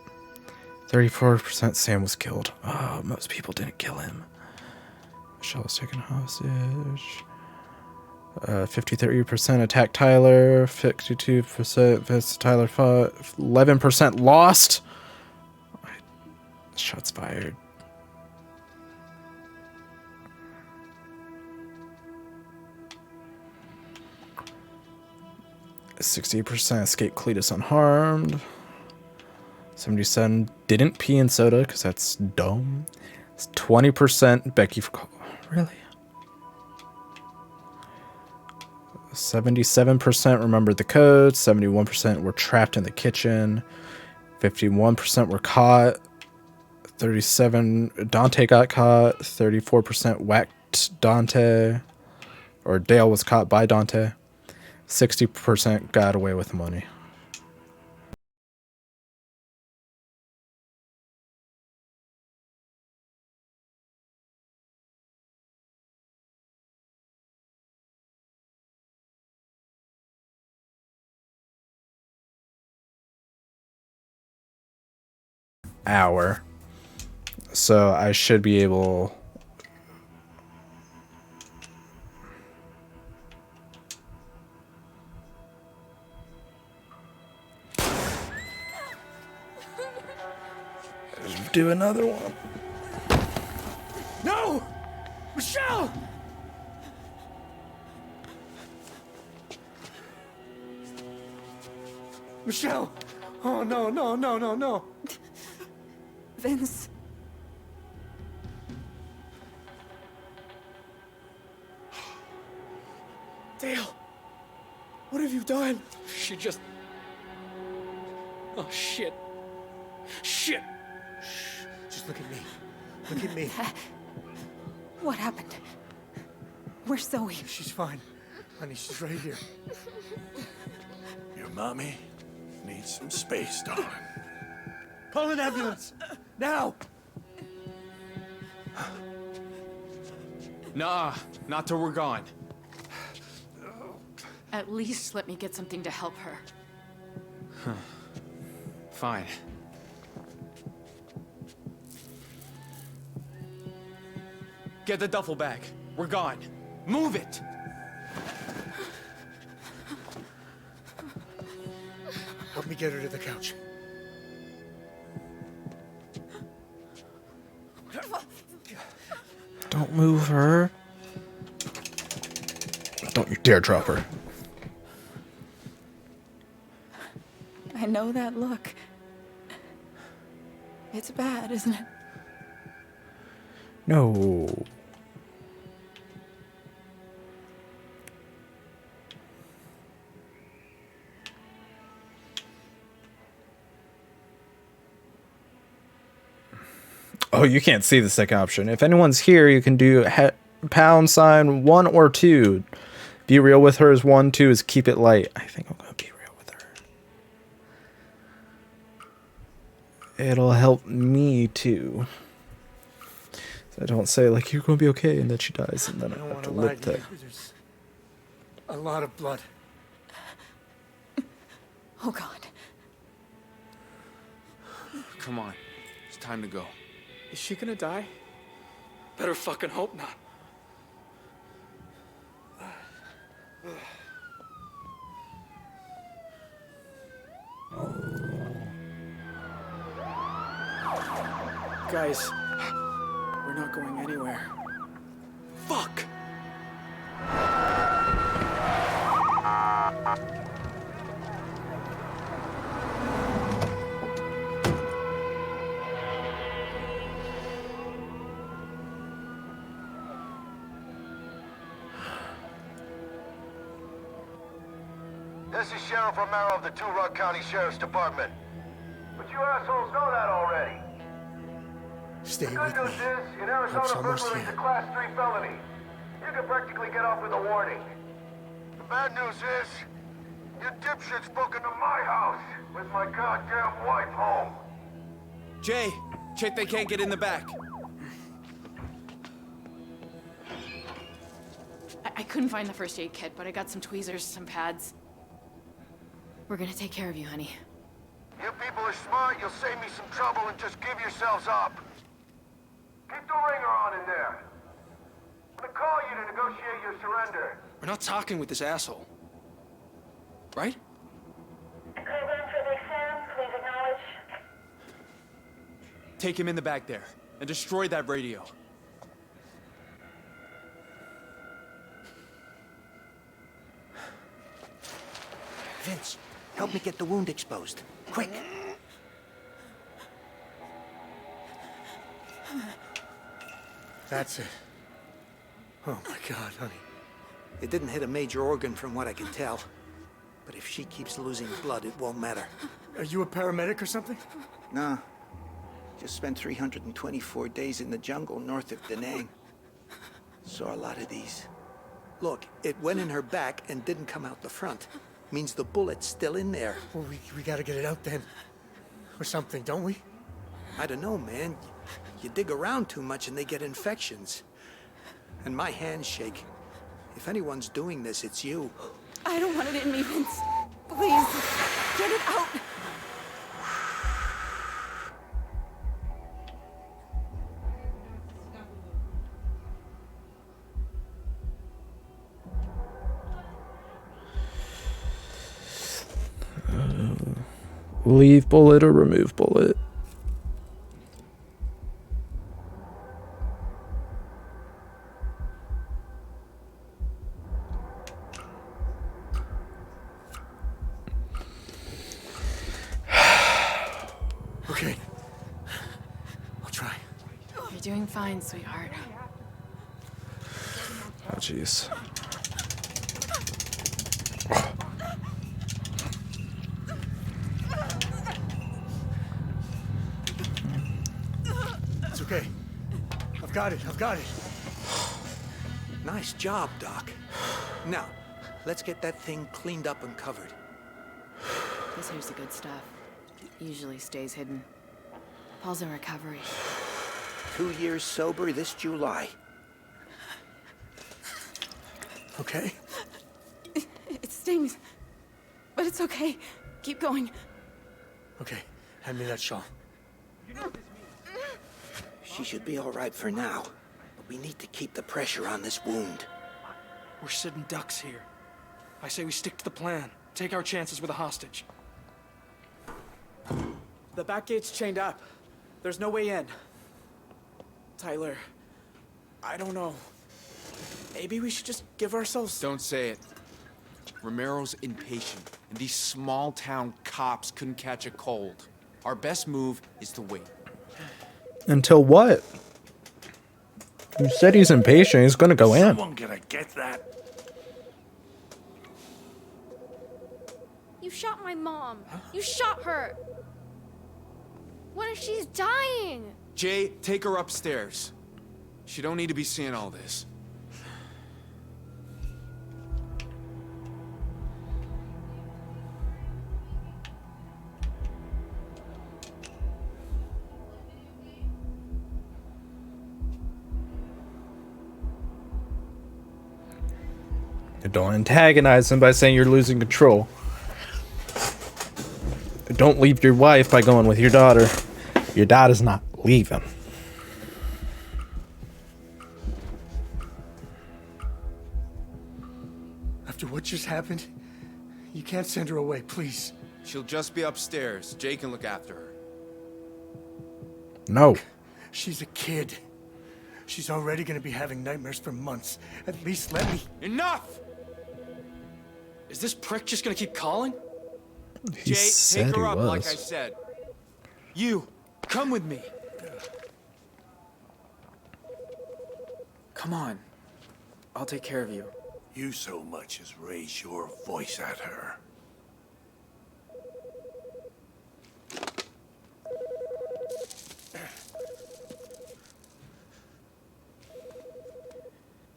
34% Sam was killed. Oh, most people didn't kill him. Michelle was taken hostage. 53% attacked Tyler. 52% Vince Tyler fought. 11% lost. Shots fired. %68% escaped Cletus unharmed. 77 didn't pee in soda because that's dumb. It's 20% Becky. Really? 77% remembered the code. 71% were trapped in the kitchen. 51% were caught. 37 Dante got caught. 34% whacked Dante, or Dale was caught by Dante. 60% got away with the money. Hour. So I should be able... do another one. No! Michelle! Michelle! Oh, no, no, no, no, no. Vince. Dale! What have you done? She just... Oh, shit. Shit! Shh. Just look at me. Look at me. What happened? Where's Zoe? She's fine. Honey, she's right here. Your mommy needs some space, darling. Call an ambulance. Now! Nah, not till we're gone. At least let me get something to help her. Fine. Get the duffel bag. We're gone. Move it! Help me get her to the couch. Don't move her. Don't you dare drop her. I know that look. It's bad, isn't it? No. Oh, you can't see the second option. If anyone's here, you can do #1 or 2. Be real with her is 1, 2 is keep it light. I think I'm gonna be real with her. it'll help me too. So I don't say like you're gonna be okay and then she dies and then I have to live that. There's a lot of blood. Oh God. Come on. It's time to go. Is she gonna die? Better fucking hope not. Guys, we're not going anywhere. Fuck! This is Sheriff Romero of the Two Rock County Sheriff's Department. But you assholes know that already. Stay The with good me. news is, in Help's Arizona, almost burglary is a here. Class 3 felony. You can practically get off with a warning. The bad news is, your dipshit's broke into my house with my goddamn wife home. Jay, check they can't get in the back. I couldn't find the first aid kit, but I got some tweezers, some pads. We're gonna take care of you, honey. You people are smart, you'll save me some trouble and just give yourselves up. Keep the ringer on in there. I'm gonna call you to negotiate your surrender. We're not talking with this asshole. Right? Take him in the back there and destroy that radio. Vince, help me get the wound exposed. Quick! That's it. Oh my God, honey. It didn't hit a major organ from what I can tell. But if she keeps losing blood, it won't matter. Are you a paramedic or something? Nah. Just spent 324 days in the jungle north of Da Nang. Saw a lot of these. Look, it went in her back and didn't come out the front. Means the bullet's still in there. Well, we gotta get it out then. Or something, don't we? I don't know, man. You dig around too much and they get infections. And my hands shake. If anyone's doing this, it's you. I don't want it in me, Vince. Please, get it out. Leave bullet or remove bullet? Okay. I'll try. You're doing fine, sweetheart. Oh, jeez. It's okay. I've got it. I've got it. Nice job, Doc. Now, let's get that thing cleaned up and covered. This here's the good stuff. It usually stays hidden. Paul's in recovery. 2 years sober this July. Okay? It stings. But it's okay. Keep going. Okay. Hand me that shawl. She should be all right for now. But we need to keep the pressure on this wound. We're sitting ducks here. I say we stick to the plan. Take our chances with a hostage. The back gate's chained up. There's no way in. Tyler, I don't know. Maybe we should just give ourselves... Don't say it. Romero's impatient, and these small-town cops couldn't catch a cold. Our best move is to wait. Until what? You said he's impatient. He's gonna go in. Someone gonna get that. You shot my mom. You shot her. What if she's dying? Jay, take her upstairs. She don't need to be seeing all this. Don't antagonize him by saying you're losing control. Don't leave your wife by going with your daughter. Your daughter's not leaving. After what just happened, you can't send her away, please. She'll just be upstairs. Jay can look after her. No. She's a kid. She's already gonna be having nightmares for months. At least let me... Enough! Is this prick just gonna keep calling? He Jay, said take her he up was. like I said. You, come with me. Come on. I'll take care of you. You so much as raise your voice at her.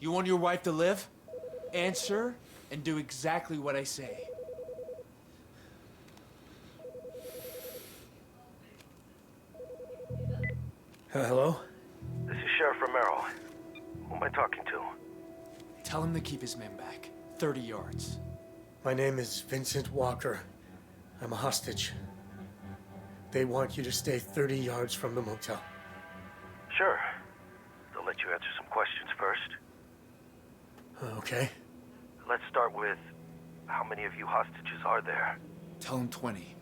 You want your wife to live? Answer and do exactly what I say. Hello? This is Sheriff Romero. Who am I talking to? Tell him to keep his men back. 30 yards. My name is Vincent Walker. I'm a hostage. They want you to stay 30 yards from the motel. Sure. They'll let you answer some questions first. Okay. Let's start with, how many of you hostages are there? Tell him 20.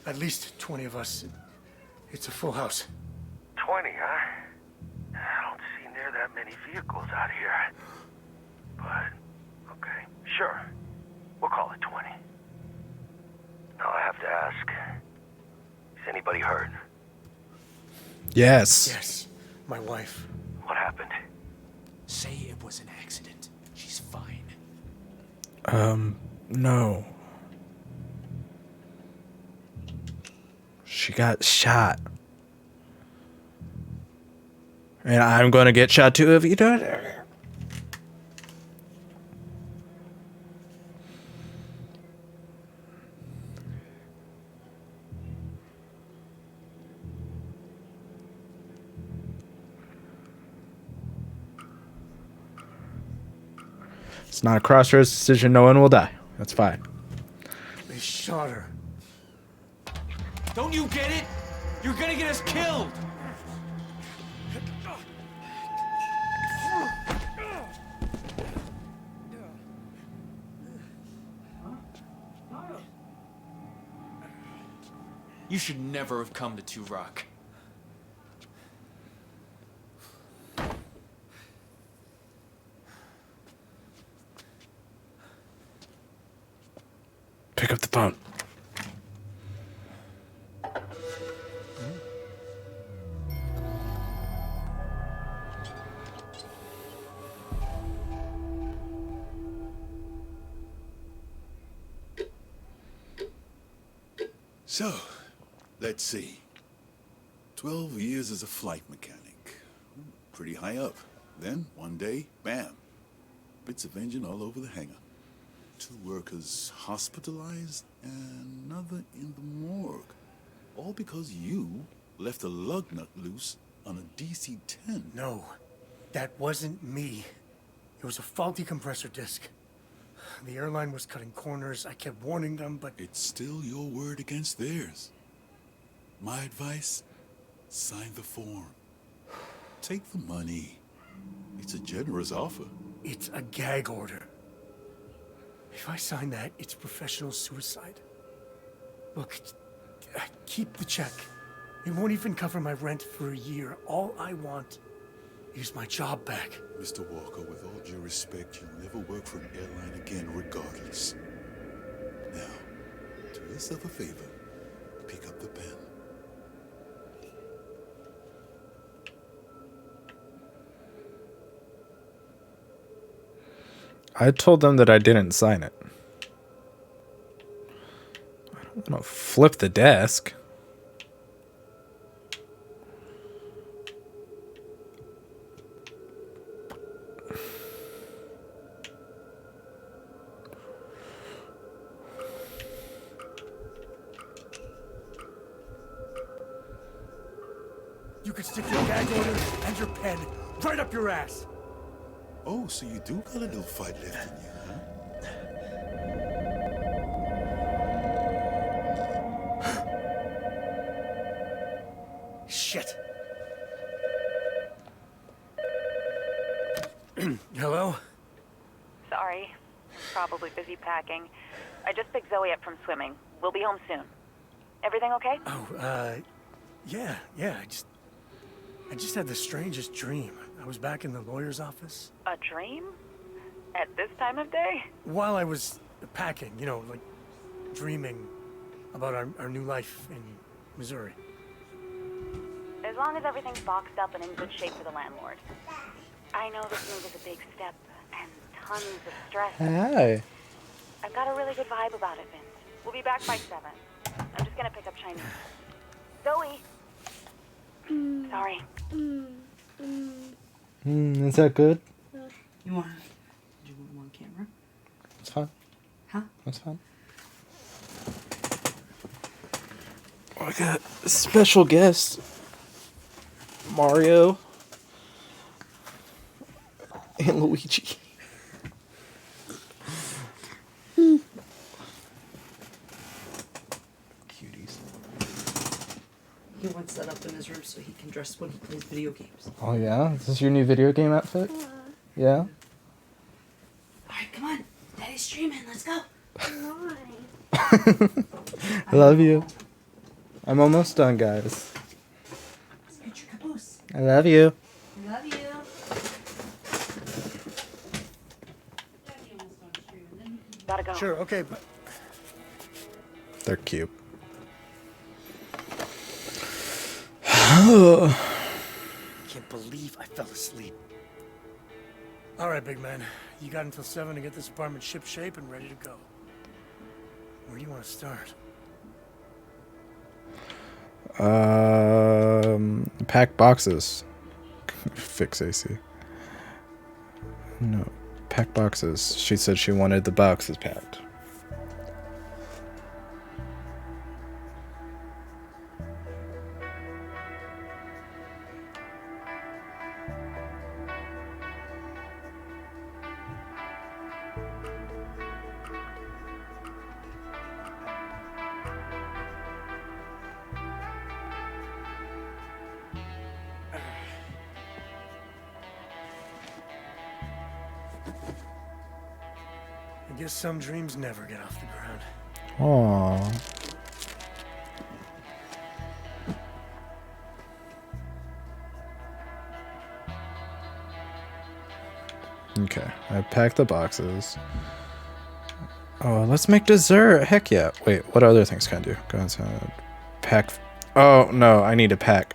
At least 20 of us. It's a full house. 20, huh? I don't see near that many vehicles out here. But, okay, sure. We'll call it 20. Now I have to ask, is anybody hurt? Yes. Yes, my wife. What happened? Say it was an accident. She's fine. No. She got shot. And I'm gonna get shot too if you do it. It's not a crossroads decision. No one will die. That's fine. They shot her. Don't you get it? You're gonna get us killed! You should never have come to Two Rock. Pick up the phone. So, let's see. 12 years as a flight mechanic. Pretty high up. Then, one day, bam. Bits of engine all over the hangar. 2 workers hospitalized, and another in the morgue. All because you left a lug nut loose on a DC-10. No, that wasn't me. It was a faulty compressor disc. The airline was cutting corners. I kept warning them, but... It's still your word against theirs. My advice, sign the form. Take the money. It's a generous offer. It's a gag order. If I sign that, it's professional suicide. Look, keep the check. It won't even cover my rent for a year. All I want is my job back. Mr. Walker, with all due respect, you'll never work for an airline again regardless. Now, do yourself a favor. Pick up the pen. I told them that I didn't sign it. I don't want to flip the desk. You could stick your gag order and your pen right up your ass. Oh, so you do got a little fight left in you, huh? Shit. Hello? Sorry. Probably busy packing. I just picked Zoe up from swimming. We'll be home soon. Everything okay? Oh, yeah. I just had the strangest dream. I was back in the lawyer's office. A dream? At this time of day? While I was packing, you know, like dreaming about our new life in Missouri. As long as everything's boxed up and in good shape for the landlord. I know this move is a big step and tons of stress. Hi. I've got a really good vibe about it, Vince. We'll be back by 7. I'm just gonna pick up Chinese. Zoe! Sorry. Is that good? You want on camera? It's fine. Huh? That's fine. Oh, I got a special guest. Mario. And Luigi. He wants that up in his room so he can dress when he plays video games. Oh yeah? Is this your new video game outfit? Yeah? Alright, come on. Daddy's streaming. Let's go. I love you. I'm almost done, guys. Let's get your caboose. I love you. Love you. Gotta go. Sure, okay, but... They're cute. Can't believe I fell asleep. All right, big man. You got until 7 to get this apartment ship shape and ready to go. Where do you want to start? Pack boxes. Fix AC. No, pack boxes. She said she wanted the boxes packed. I guess some dreams never get off the ground. Aww. Okay, I packed the boxes. Oh, let's make dessert. Heck yeah. Wait, what other things can I do? Go inside. Pack. Oh, no, I need to pack.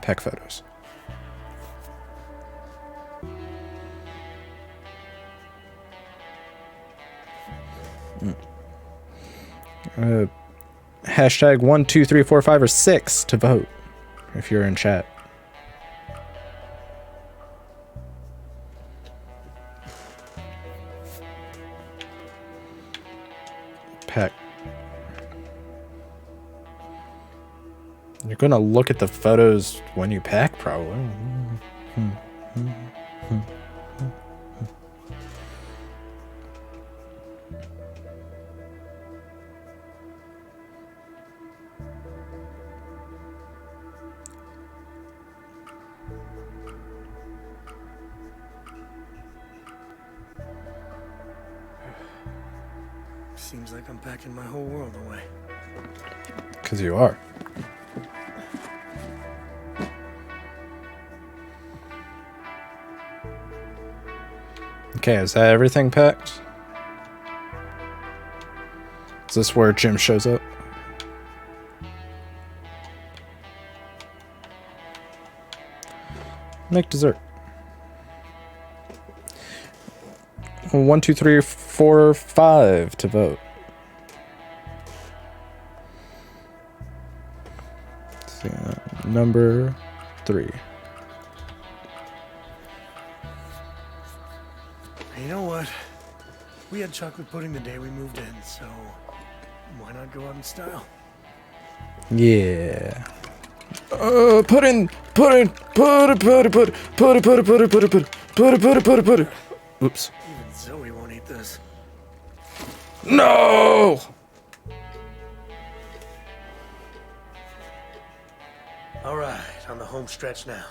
Pack photos. Hashtag 1, 2, 3, 4, 5, or 6 to vote if you're in chat. Pack. You're gonna look at the photos when you pack, probably. Seems like I'm packing my whole world away. 'Cause you are. Okay, is that everything packed? Is this where Jim shows up? Make dessert. 1, 2, 3, 4, 5 to vote. Let's see, number 3. You know what? We had chocolate pudding the day we moved in, so why not go out in style? Yeah. Pudding. Oops. Even Zoe won't eat this. No! All right, on the home stretch now.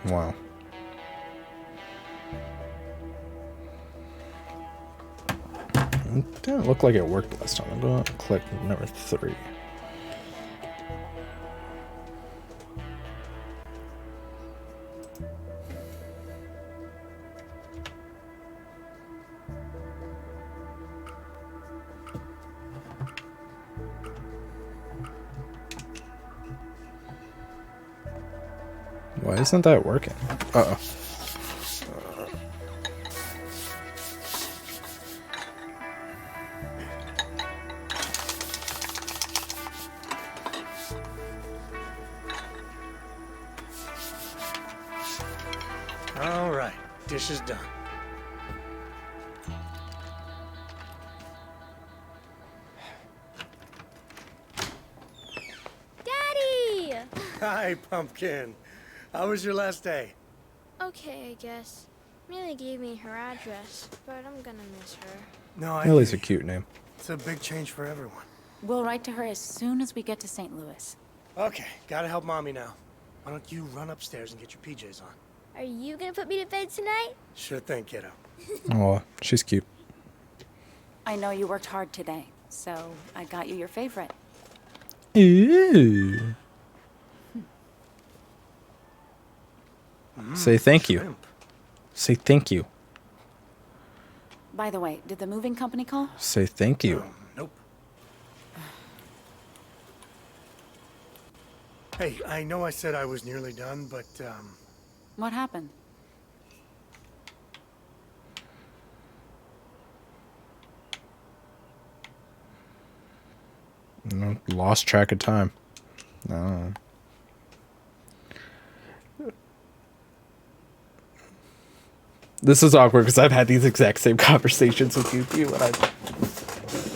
Wow. It didn't look like it worked last time. I'm going to click number 3. Why isn't that working? Uh-oh. All right, dish is done. Daddy! Hi, Pumpkin. How was your last day? Okay, I guess. Millie gave me her address, but I'm gonna miss her. No, I Millie's a cute name. It's a big change for everyone. We'll write to her as soon as we get to St. Louis. Okay, gotta help Mommy now. Why don't you run upstairs and get your PJs on? Are you gonna put me to bed tonight? Sure thing, kiddo. Oh, she's cute. I know you worked hard today, so I got you your favorite. Ooh. Say thank you. Shrimp. Say thank you. By the way, did the moving company call? Say thank you. Nope. Hey, I know I said I was nearly done, but, What happened? No, lost track of time. No. This is awkward because I've had these exact same conversations with you when I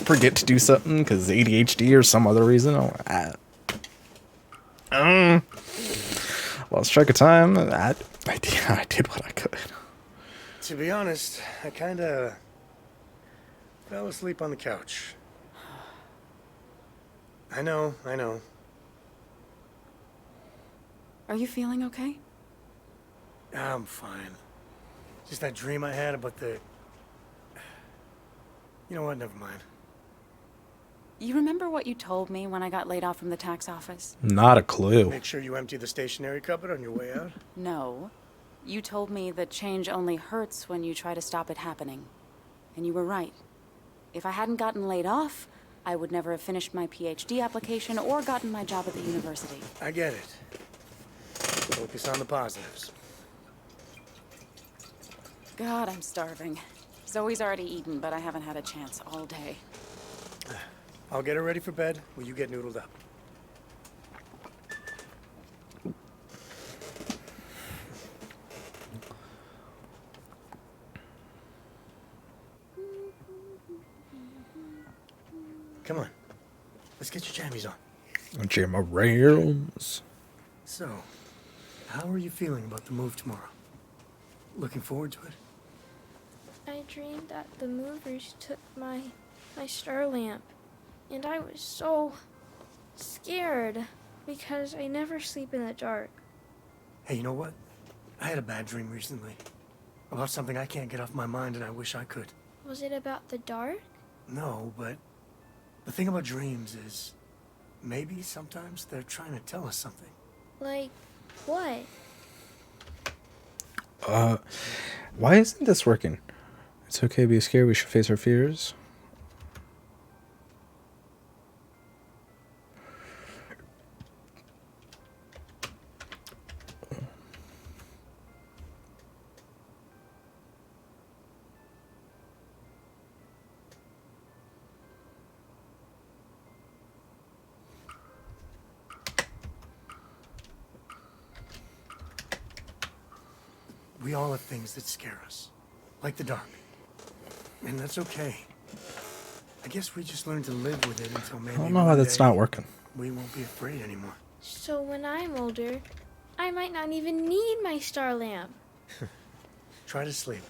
forget to do something because ADHD or some other reason. Lost track of time. I did what I could. to be honest, I kinda fell asleep on the couch. I know. Are you feeling okay? I'm fine. Just that dream I had about the... You know what? Never mind. You remember what you told me when I got laid off from the tax office? Not a clue. Make sure you empty the stationery cupboard on your way out. No. You told me that change only hurts when you try to stop it happening. And you were right. If I hadn't gotten laid off, I would never have finished my PhD application or gotten my job at the university. I get it. Focus on the positives. God, I'm starving. Zoe's already eaten, but I haven't had a chance all day. I'll get her ready for bed while you get noodled up. Come on. Let's get your jammies on. Jam arounds. So, how are you feeling about the move tomorrow? Looking forward to it? I dreamed that the movers took my star lamp, and I was so scared because I never sleep in the dark. Hey, you know what? I had a bad dream recently about something I can't get off my mind, and I wish I could. Was it about the dark? No, but the thing about dreams is maybe sometimes they're trying to tell us something. Like, what? Why isn't this working? It's okay to be scared. We should face our fears. We all have things that scare us, like the dark. And that's okay. I guess we just learn to live with it until maybe I don't know why that's not working. we won't be afraid anymore. So when I'm older, I might not even need my star lamp. Try to sleep.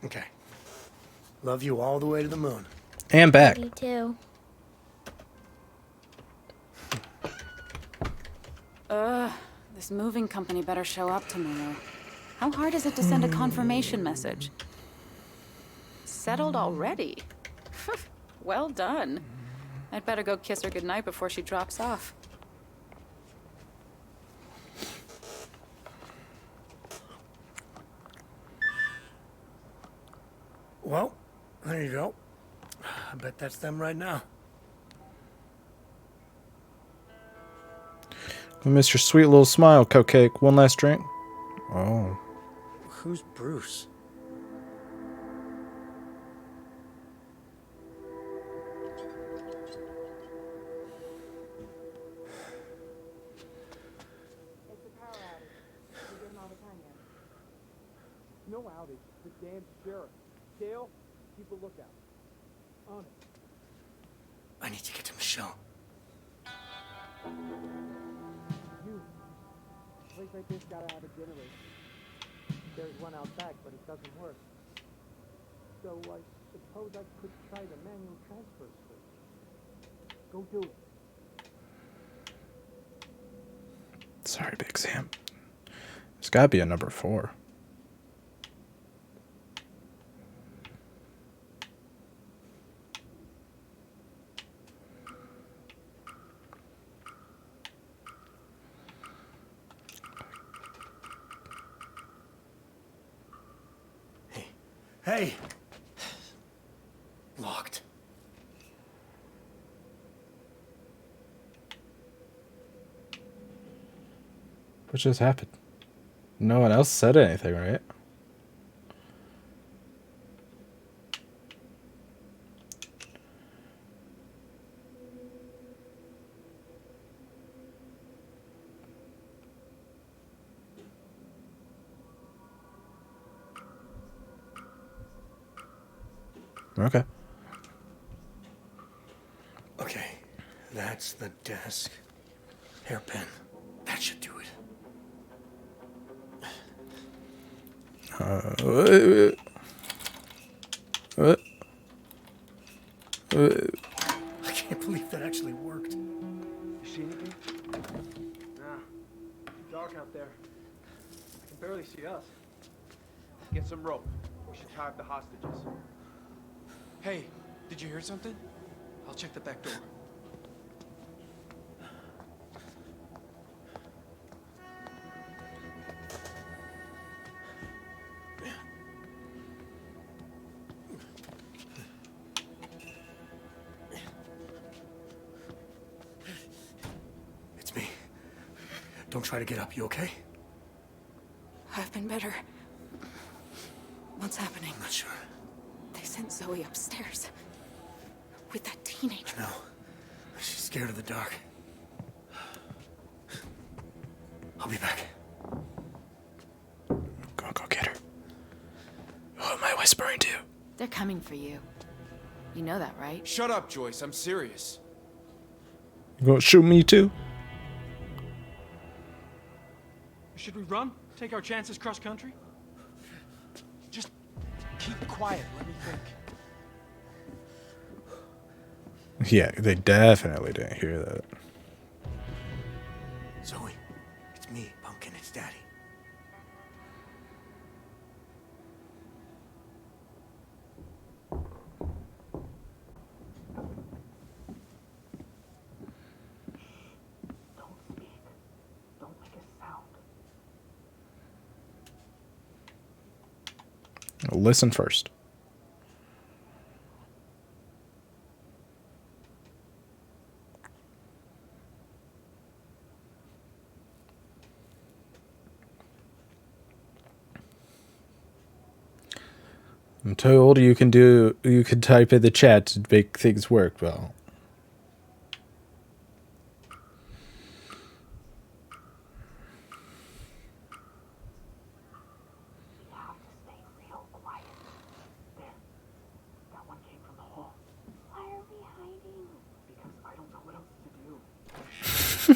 Okay. Love you all the way to the moon. And back. Me too. This moving company better show up tomorrow. How hard is it to send a confirmation message? Settled already? Well done. I'd better go kiss her goodnight before she drops off. Well, there you go. I bet that's them right now. I miss your sweet little smile, Cupcake. One last drink. Oh. Who's Bruce? No outage. The damn sheriff. Dale, keep a lookout. On it. I need to get to Michelle. You. Place like this gotta have a generator. There's one out back, but it doesn't work. So I suppose I could try the manual transfer switch. Go do it. Sorry, Big Sam. There's gotta be a number 4. Hey! Locked. What just happened? No one else said anything, right? Okay. Okay, that's the desk. Hairpin. That should do it. I can't believe that actually worked. You see anything? Nah. Dark out there. I can barely see us. Get some rope. We should tie up the hostages. Hey, did you hear something? I'll check the back door. It's me. Don't try to get up, you okay? I've been better. What's happening? I'm not sure. They sent Zoe upstairs. With that teenager. No. She's scared of the dark. I'll be back. Go get her. Who am I whispering to? They're coming for you. You know that, right? Shut up, Joyce. I'm serious. You gonna shoot me too? Should we run? Take our chances cross country? Just keep quiet. Let me think. Yeah, they definitely didn't hear that. Zoe, it's me, Pumpkin. It's Daddy. Listen first. I'm told you can type in the chat to make things work well.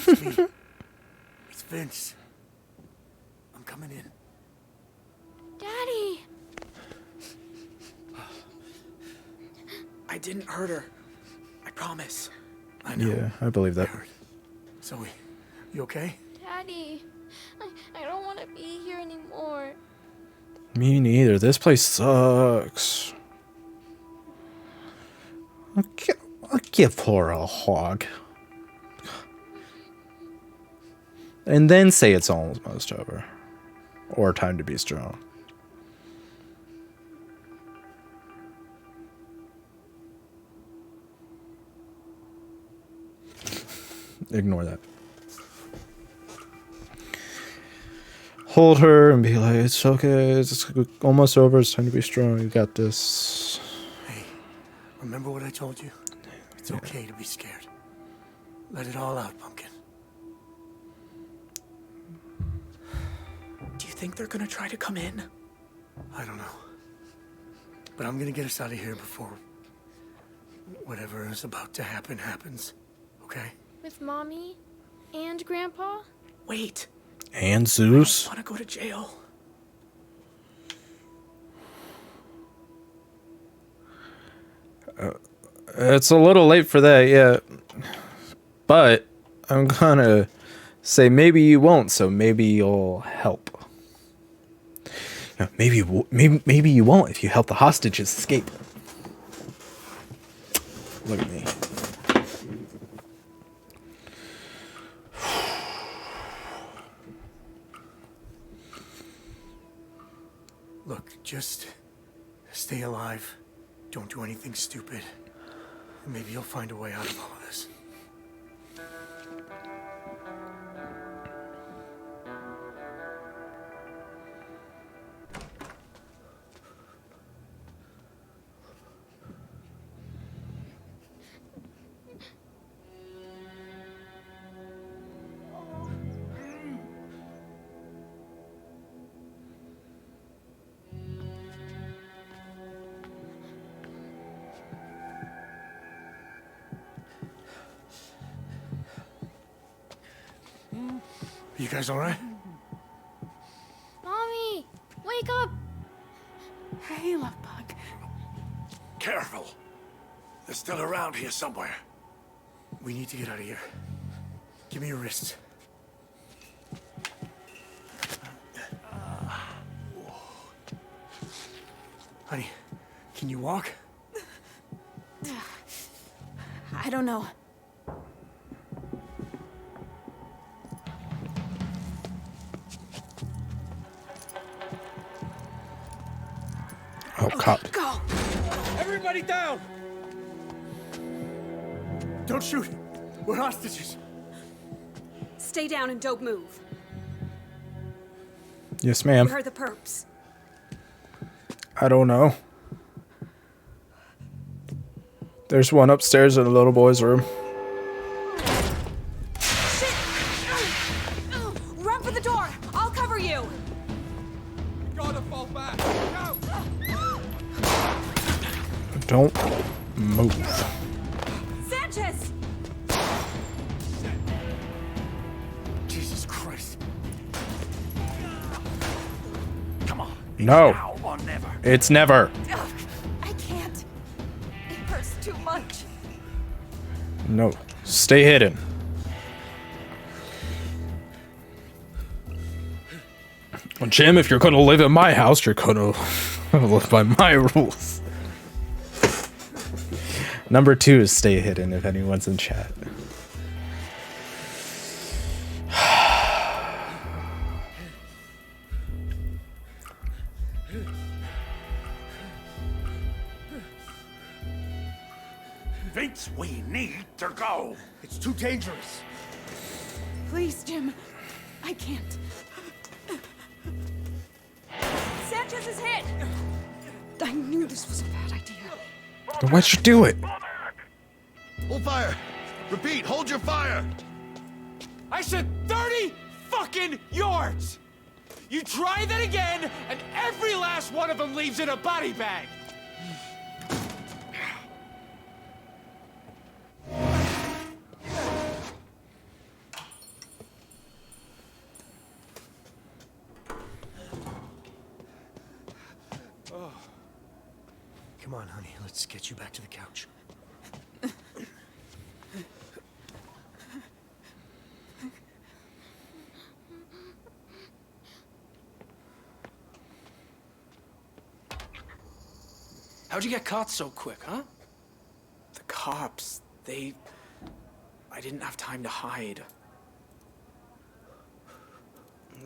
It's me. It's Vince. I'm coming in. Daddy! I didn't hurt her. I promise. I know. Yeah, I believe that. Zoe, you okay? Daddy, I don't want to be here anymore. Me neither. This place sucks. I'll give her a hug. And then say it's almost over. Or time to be strong. Ignore that. Hold her and be like, it's okay, it's almost over, it's time to be strong, you got this. Hey, remember what I told you? It's okay to be scared. Let it all out, Pumpkin. Do you think they're gonna try to come in? I don't know. But I'm gonna get us out of here before whatever is about to happen happens. Okay? With Mommy and Grandpa? Wait. And Zeus? I want to go to jail. It's a little late for that yet. But I'm gonna say maybe you won't, so maybe you'll help. Maybe you won't if you help the hostages escape. Look at me. Look, just stay alive. Don't do anything stupid. And maybe you'll find a way out of all of this. You guys all right? Mommy, wake up! Hey, love bug. Careful. They're still around here somewhere. We need to get out of here. Give me your wrists. Honey, can you walk? I don't know. Oh, cop. Go! Everybody down! Don't shoot! We're hostages! Stay down and don't move. Yes, ma'am. Where are the perps? I don't know. There's one upstairs in the little boy's room. Shit! Run for the door! I'll cover you! You gotta fall back. Go! Don't move. Sanchez! Jesus Christ. Come on. No. Now or never. It's never. I can't. It hurts too much. No. Stay hidden. Well, Jim, if you're gonna live in my house, you're gonna live by my rules. Number 2 is stay hidden if anyone's in chat. Vince, we need to go. It's too dangerous. Please, Jim. I can't. Sanchez is hit! I knew this was a bad idea. Then why'd you do it? Hold fire. Repeat, hold your fire. I said 30 fucking yards! You try that again, and every last one of them leaves in a body bag! Come on, honey. Let's get you back to the couch. How'd you get caught so quick, huh? The cops, I didn't have time to hide.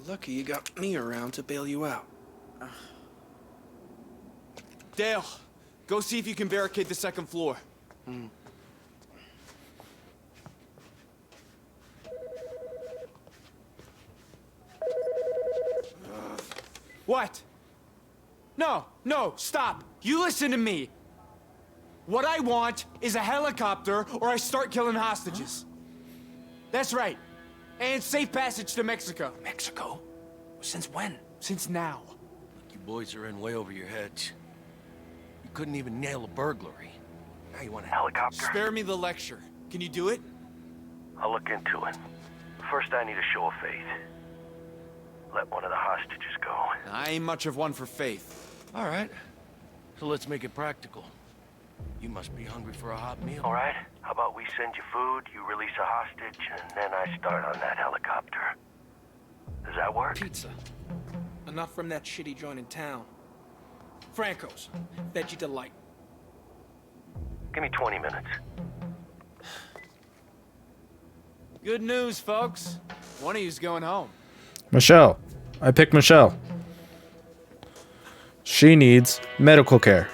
Lucky you got me around to bail you out. Dale, go see if you can barricade the second floor. What? No, stop. You listen to me. What I want is a helicopter or I start killing hostages. That's right. And safe passage to Mexico. Mexico? Since when? Since now. You boys are in way over your heads. You couldn't even nail a burglary. Now you want a helicopter? Spare me the lecture. Can you do it? I'll look into it. First, I need a show of faith. Let one of the hostages go. I ain't much of one for faith. All right. So let's make it practical. You must be hungry for a hot meal. All right. How about we send you food, you release a hostage, and then I start on that helicopter. Does that work? Pizza. Enough from that shitty joint in town. Franco's. Veggie Delight. Give me 20 minutes. Good news, folks. One of you's going home. Michelle. I picked Michelle. She needs medical care.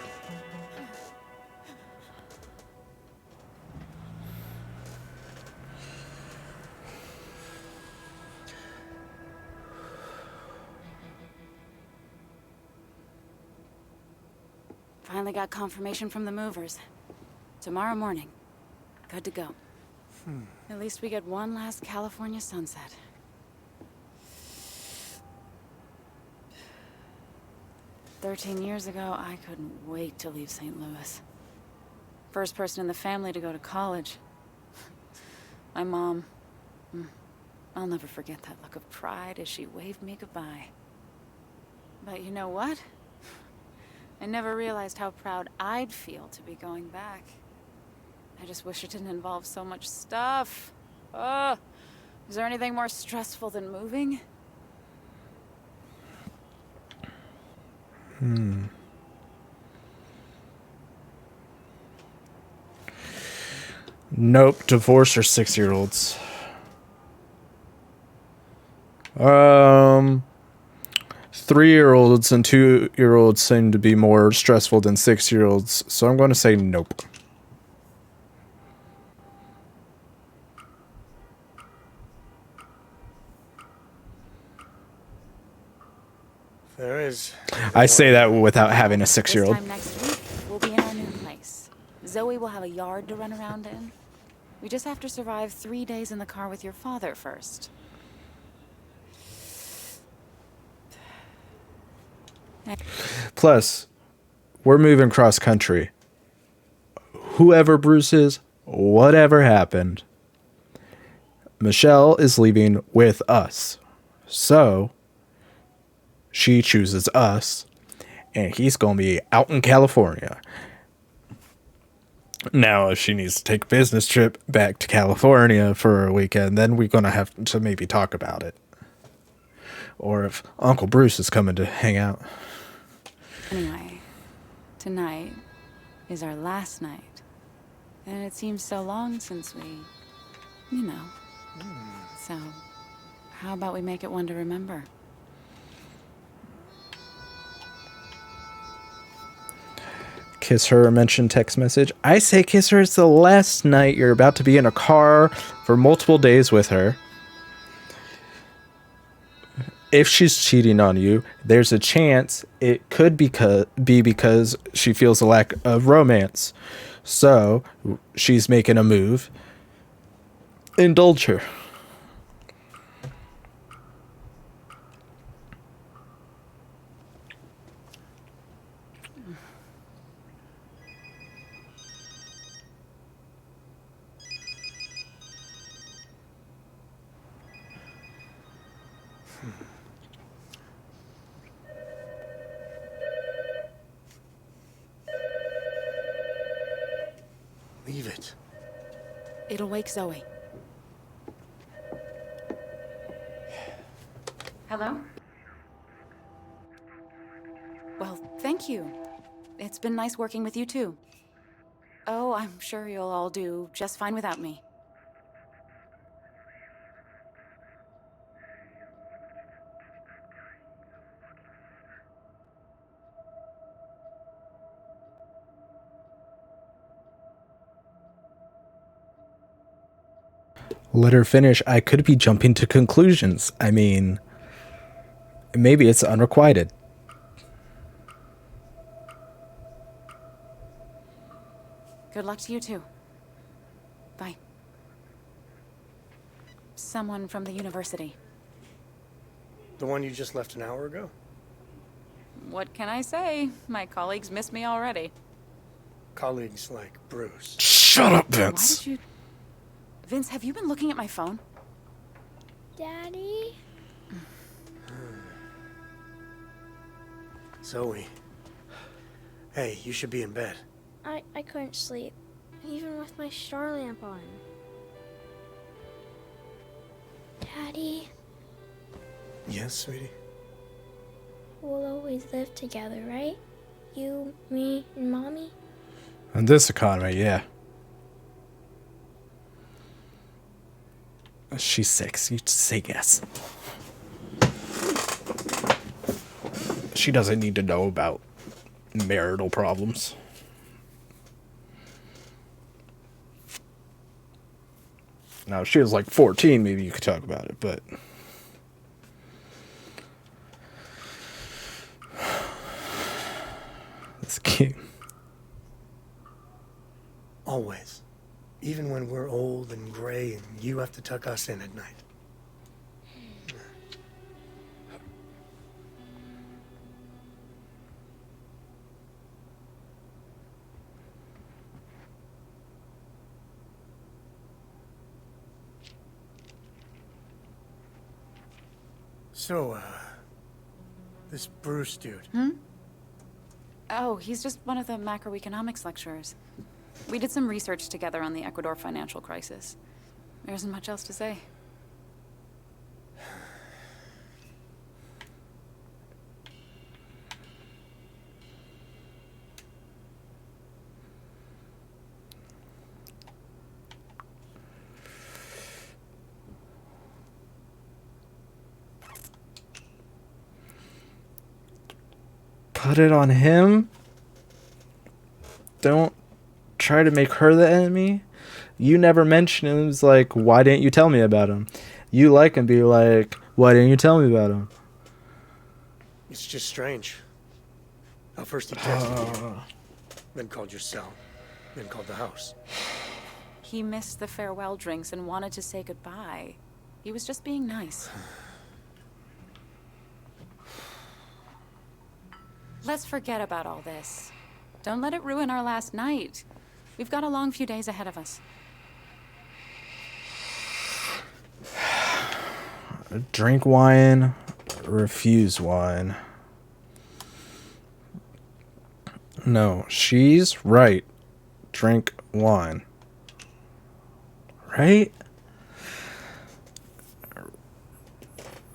Finally got confirmation from the movers. Tomorrow morning. Good to go. At least we get one last California sunset. "13 years ago, I couldn't wait to leave St. Louis. First person in the family to go to college. My mom. I'll never forget that look of pride as she waved me goodbye. But you know what? I never realized how proud I'd feel to be going back. I just wish it didn't involve so much stuff. Is there anything more stressful than moving? Nope, divorce or 6-year-olds. 3-year-olds and 2-year-olds seem to be more stressful than 6-year-olds, so I'm going to say nope. There is. I say that without having a 6-year-old. This time next week, we'll be in our new place. Zoe will have a yard to run around in. We just have to survive 3 days in the car with your father first. Plus, we're moving cross country. Whoever Bruce is, whatever happened, Michelle is leaving with us. So, she chooses us, and he's going to be out in California. Now, if she needs to take a business trip back to California for a weekend, then we're going to have to maybe talk about it. Or if Uncle Bruce is coming to hang out. Anyway, tonight is our last night. And it seems so long since we, you know. So, how about we make it one to remember? Kiss her or mention text message. I say kiss her. It's the last night you're about to be in a car for multiple days with her. If she's cheating on you, there's a chance it could be because she feels a lack of romance. So she's making a move. Indulge her. Leave it. It'll wake Zoe. Hello? Well, thank you. It's been nice working with you, too. Oh, I'm sure you'll all do just fine without me. Let her finish. I could be jumping to conclusions. I mean, maybe it's unrequited. Good luck to you, too. Bye. Someone from the university. The one you just left an hour ago? What can I say? My colleagues miss me already. Colleagues like Bruce. Shut up, Why Vince. did you... Vince, have you been looking at my phone? Daddy? Zoe. Hey, you should be in bed. I couldn't sleep, even with my star lamp on. Daddy, Yes, sweetie? we'll always live together, right? You, me, and Mommy? In this economy, yeah. She's 6. You say yes. She doesn't need to know about marital problems. Now, if she was like 14, maybe you could talk about it, but... That's cute. Always. Even when we're old and gray and you have to tuck us in at night. So, this Bruce dude. Oh, he's just one of the macroeconomics lecturers. We did some research together on the Ecuador financial crisis. There isn't much else to say. Put it on him? Don't try to make her the enemy. You never mention him. It's like, why didn't you tell me about him? You like him, be like, why didn't you tell me about him? It's just strange. How first he texted you, then called your cell, then called the house. He missed the farewell drinks and wanted to say goodbye. He was just being nice. Let's forget about all this. Don't let it ruin our last night. We've got a long few days ahead of us. Drink wine, refuse wine. No, she's right. Drink wine. Right?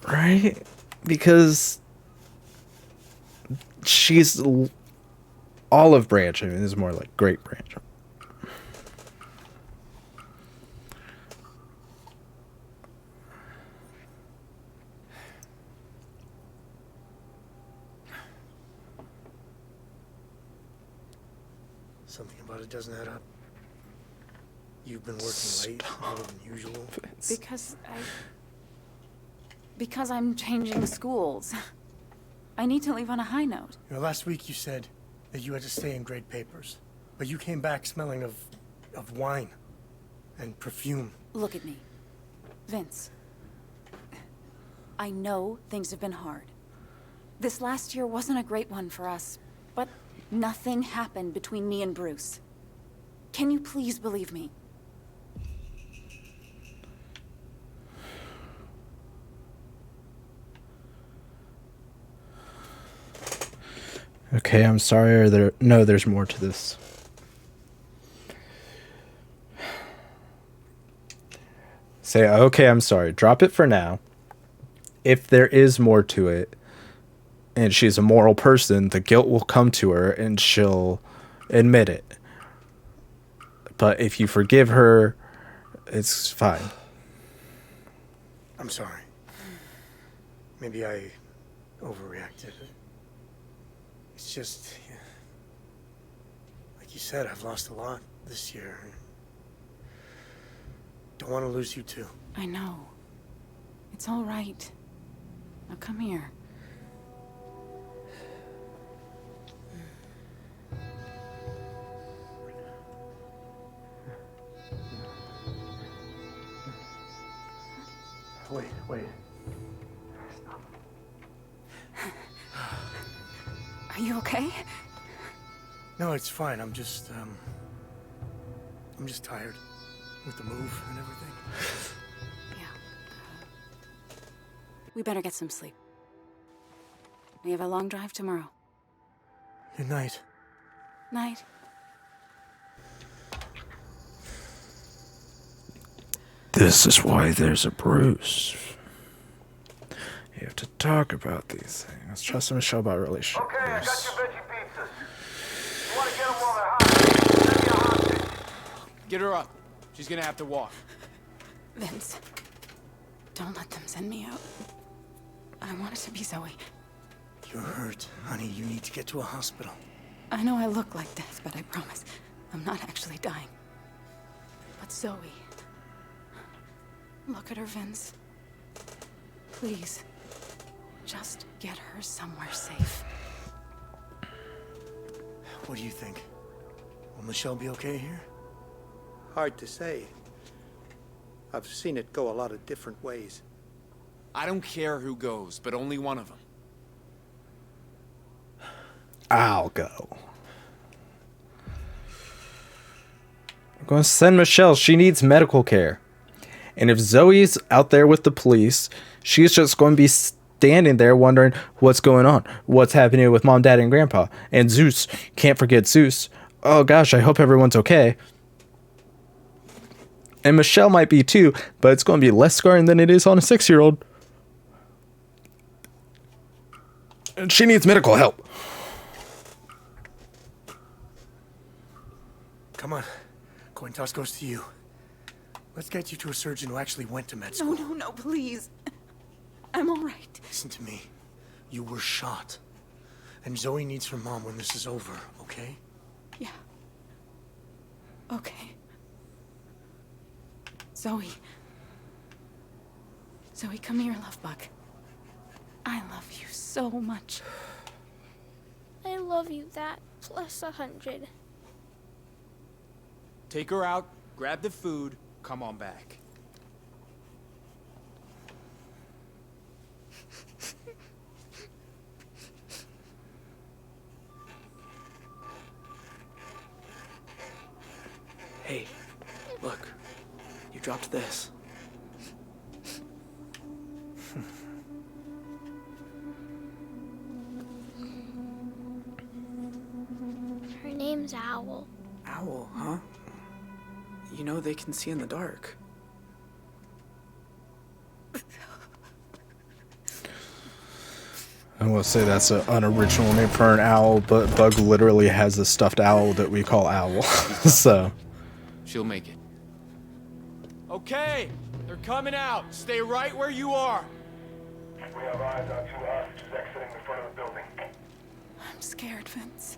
Right? Because she's olive branch. I mean, this is more like grape branch. Something about it doesn't add up. You've been working late, more than usual. Because I'm changing schools. I need to leave on a high note. You know, last week you said that you had to stay in grade papers, but you came back smelling of wine and perfume. Look at me. Vince. I know things have been hard. This last year wasn't a great one for us, but nothing happened between me and Bruce. Can you please believe me? Okay, I'm sorry. No, there's more to this. say, okay, I'm sorry, drop it for now. If there is more to it, and she's a moral person, the guilt will come to her and she'll admit it. But if you forgive her, it's fine. I'm sorry. Maybe I overreacted. It's just, yeah, like you said, I've lost a lot this year. Don't want to lose you too. I know. It's all right. Now come here. Wait. Are you okay? No, it's fine. I'm just tired with the move and everything. We better get some sleep. We have a long drive tomorrow. Good night. Night. This is why there's a Bruce. You have to talk about these things. Trust Michelle about relationships. Okay, I got your veggie pizzas. You want to get them while they're hot? Send me a hostage. Get her up. She's gonna have to walk. Vince, don't let them send me out. I want it to be Zoe. You're hurt, honey. You need to get to a hospital. I know I look like death, but I promise I'm not actually dying. But Zoe, look at her, Vince. Please, just get her somewhere safe. What do you think? Will Michelle be okay here? Hard to say. I've seen it go a lot of different ways. I don't care who goes, but only one of them. I'll go. I'm going to send Michelle. She needs medical care. And if Zoe's out there with the police, she's just going to be standing there wondering what's going on. What's happening with Mom, Dad, and Grandpa. And Zeus. Can't forget Zeus. Oh gosh, I hope everyone's okay. And Michelle might be too, but it's going to be less scarring than it is on a 6-year-old. And she needs medical help. Come on. Coin toss goes to you. Let's get you to a surgeon who actually went to med school. No, please. I'm all right. Listen to me. You were shot. And Zoe needs her mom when this is over, okay? Yeah. Okay. Zoe. Zoe, come here, love bug. I love you so much. I love you that plus 100. Take her out, grab the food, come on back. Hey, look. You dropped this. Her name's Owl. Owl, huh? You know they can see in the dark. I will say that's an unoriginal name for an owl, but Bug literally has a stuffed owl that we call Owl. So She'll make it. Okay, they're coming out. Stay right where you are. We have eyes on 2 hostages exiting the front of the building. I'm scared, Vince.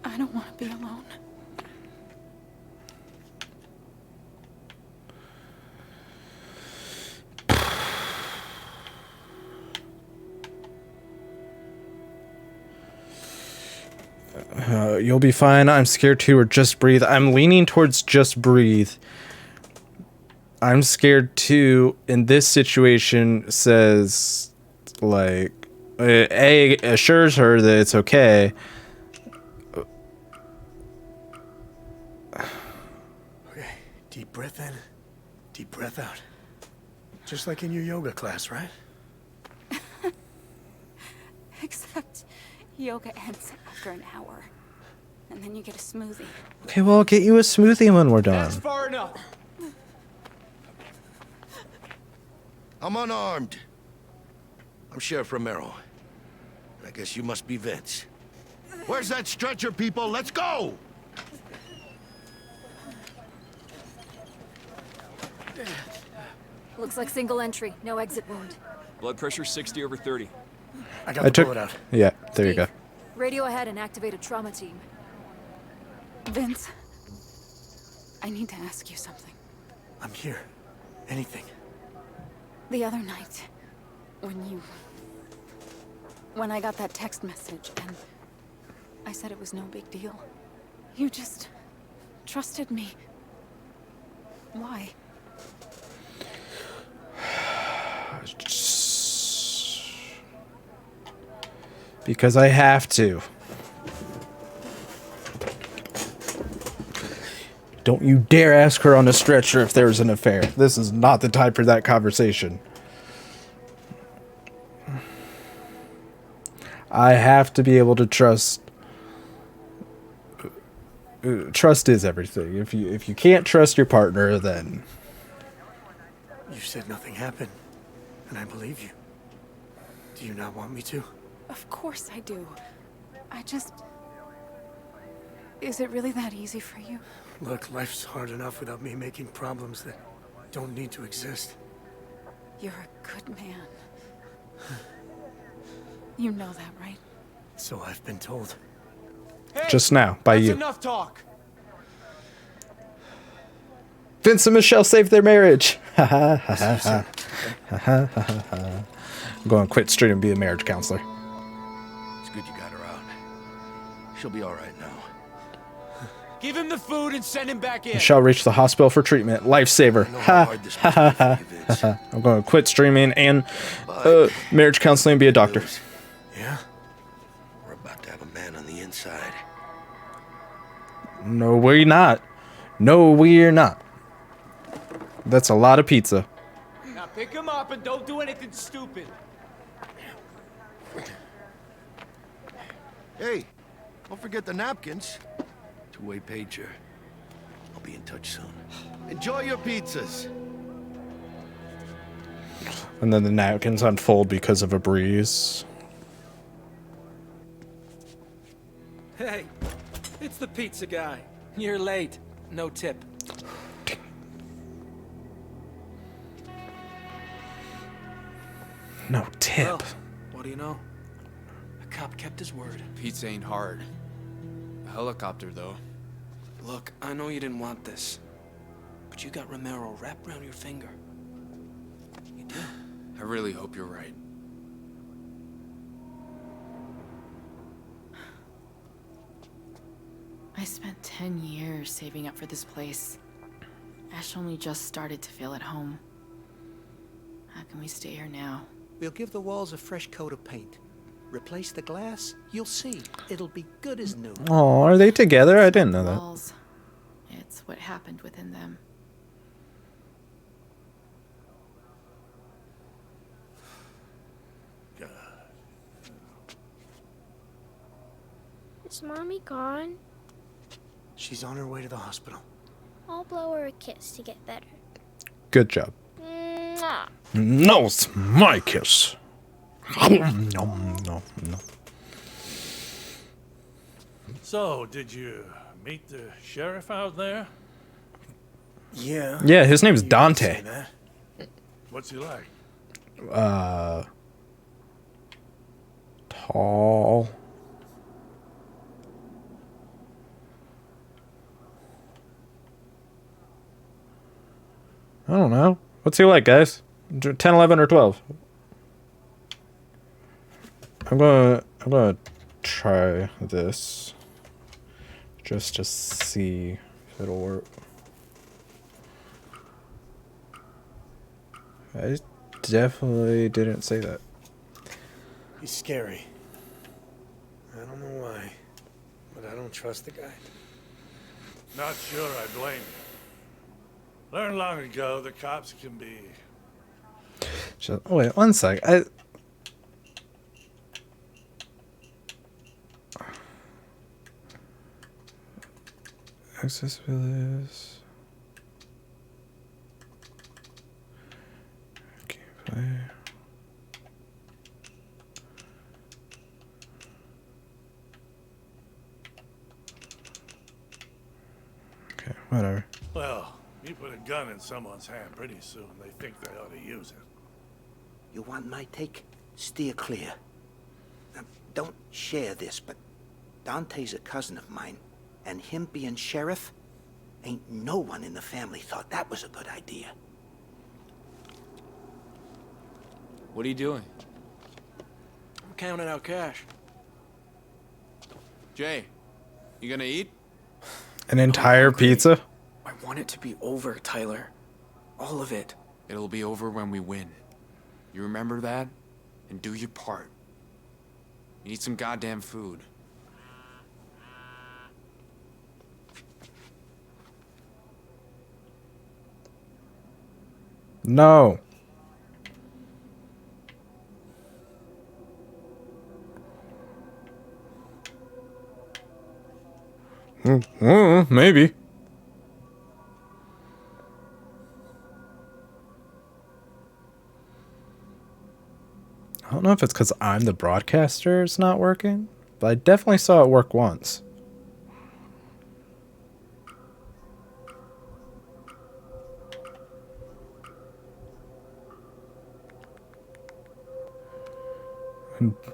I don't want to be alone. You'll be fine. I'm scared too, or just breathe. I'm leaning towards just breathe. I'm scared too. In this situation, says like A assures her that it's okay. Okay, deep breath in, deep breath out. Just like in your yoga class, right? Except yoga ends after an hour. And then you get a smoothie. Okay, well, I'll get you a smoothie when we're done. That's far enough. I'm unarmed. I'm Sheriff Romero. I guess you must be Vince. Where's that stretcher, people? Let's go! Looks like single entry, no exit wound. Blood pressure 60/30. I got the bullet out. Yeah, there you go. Radio ahead and activate a trauma team. Vince, I need to ask you something. I'm here. Anything. The other night, when I got that text message and I said it was no big deal, you just trusted me. Why? Because I have to. Don't you dare ask her on a stretcher if there's an affair. This is not the time for that conversation. I have to be able to trust. Trust is everything. If you can't trust your partner, then You said nothing happened, and I believe you. Do you not want me to? Of course I do. I just... Is it really that easy for you? Look, life's hard enough without me making problems that don't need to exist. You're a good man. You know that, right? So I've been told. just now by you. Enough talk. Vince and Michelle saved their marriage. I'm going to quit stream and be a marriage counselor. It's good you got her out. She'll be all right now. Give him the food and send him back in. Michelle reached the hospital for treatment. Lifesaver. I'm going to quit streaming and marriage counseling and be a doctor. Yeah? We're about to have a man on the inside. No, we're not. No, we're not. That's a lot of pizza. Now pick him up and don't do anything stupid. Hey, don't forget the napkins. Two-way pager. I'll be in touch soon. Enjoy your pizzas. And then the napkins unfold because of a breeze. Hey, it's the pizza guy. You're late. No tip. No tip. Well, what do you know? A cop kept his word. Pizza ain't hard. A helicopter, though. Look, I know you didn't want this, but you got Romero wrapped around your finger. You do. I really hope you're right. I spent 10 years saving up for this place. Ash only just started to feel at home. How can we stay here now? We'll give the walls a fresh coat of paint. Replace the glass, you'll see. It'll be good as new. Oh, are they together? I didn't know that. Walls. It's what happened within them. Is Mommy gone? She's on her way to the hospital. I'll blow her a kiss to get better. Good job. Mwah. No, it's my kiss. No. So, did you meet the sheriff out there? Yeah. Yeah, his name's You could Dante. say that. What's he like? Tall. I don't know. What's he like, guys? 10, 11, or 12? I'm gonna try this just to see if it'll work. I definitely didn't say that. He's scary. I don't know why, but I don't trust the guy. Not sure I blame you. Learned long ago the cops can be... Just, oh wait, one sec. Accessibility. Whatever. Well, you put a gun in someone's hand pretty soon, they think they ought to use it. You want my take? Steer clear. Now, don't share this, but Dante's a cousin of mine, and him being sheriff, ain't no one in the family thought that was a good idea. What are you doing? I'm counting out cash. Jay, you gonna eat? An entire pizza? I want it to be over, Tyler. All of it. It'll be over when we win. You remember that? And do your part. You need some goddamn food. No. Maybe. I don't know if it's because I'm the broadcaster it's not working, but I definitely saw it work once.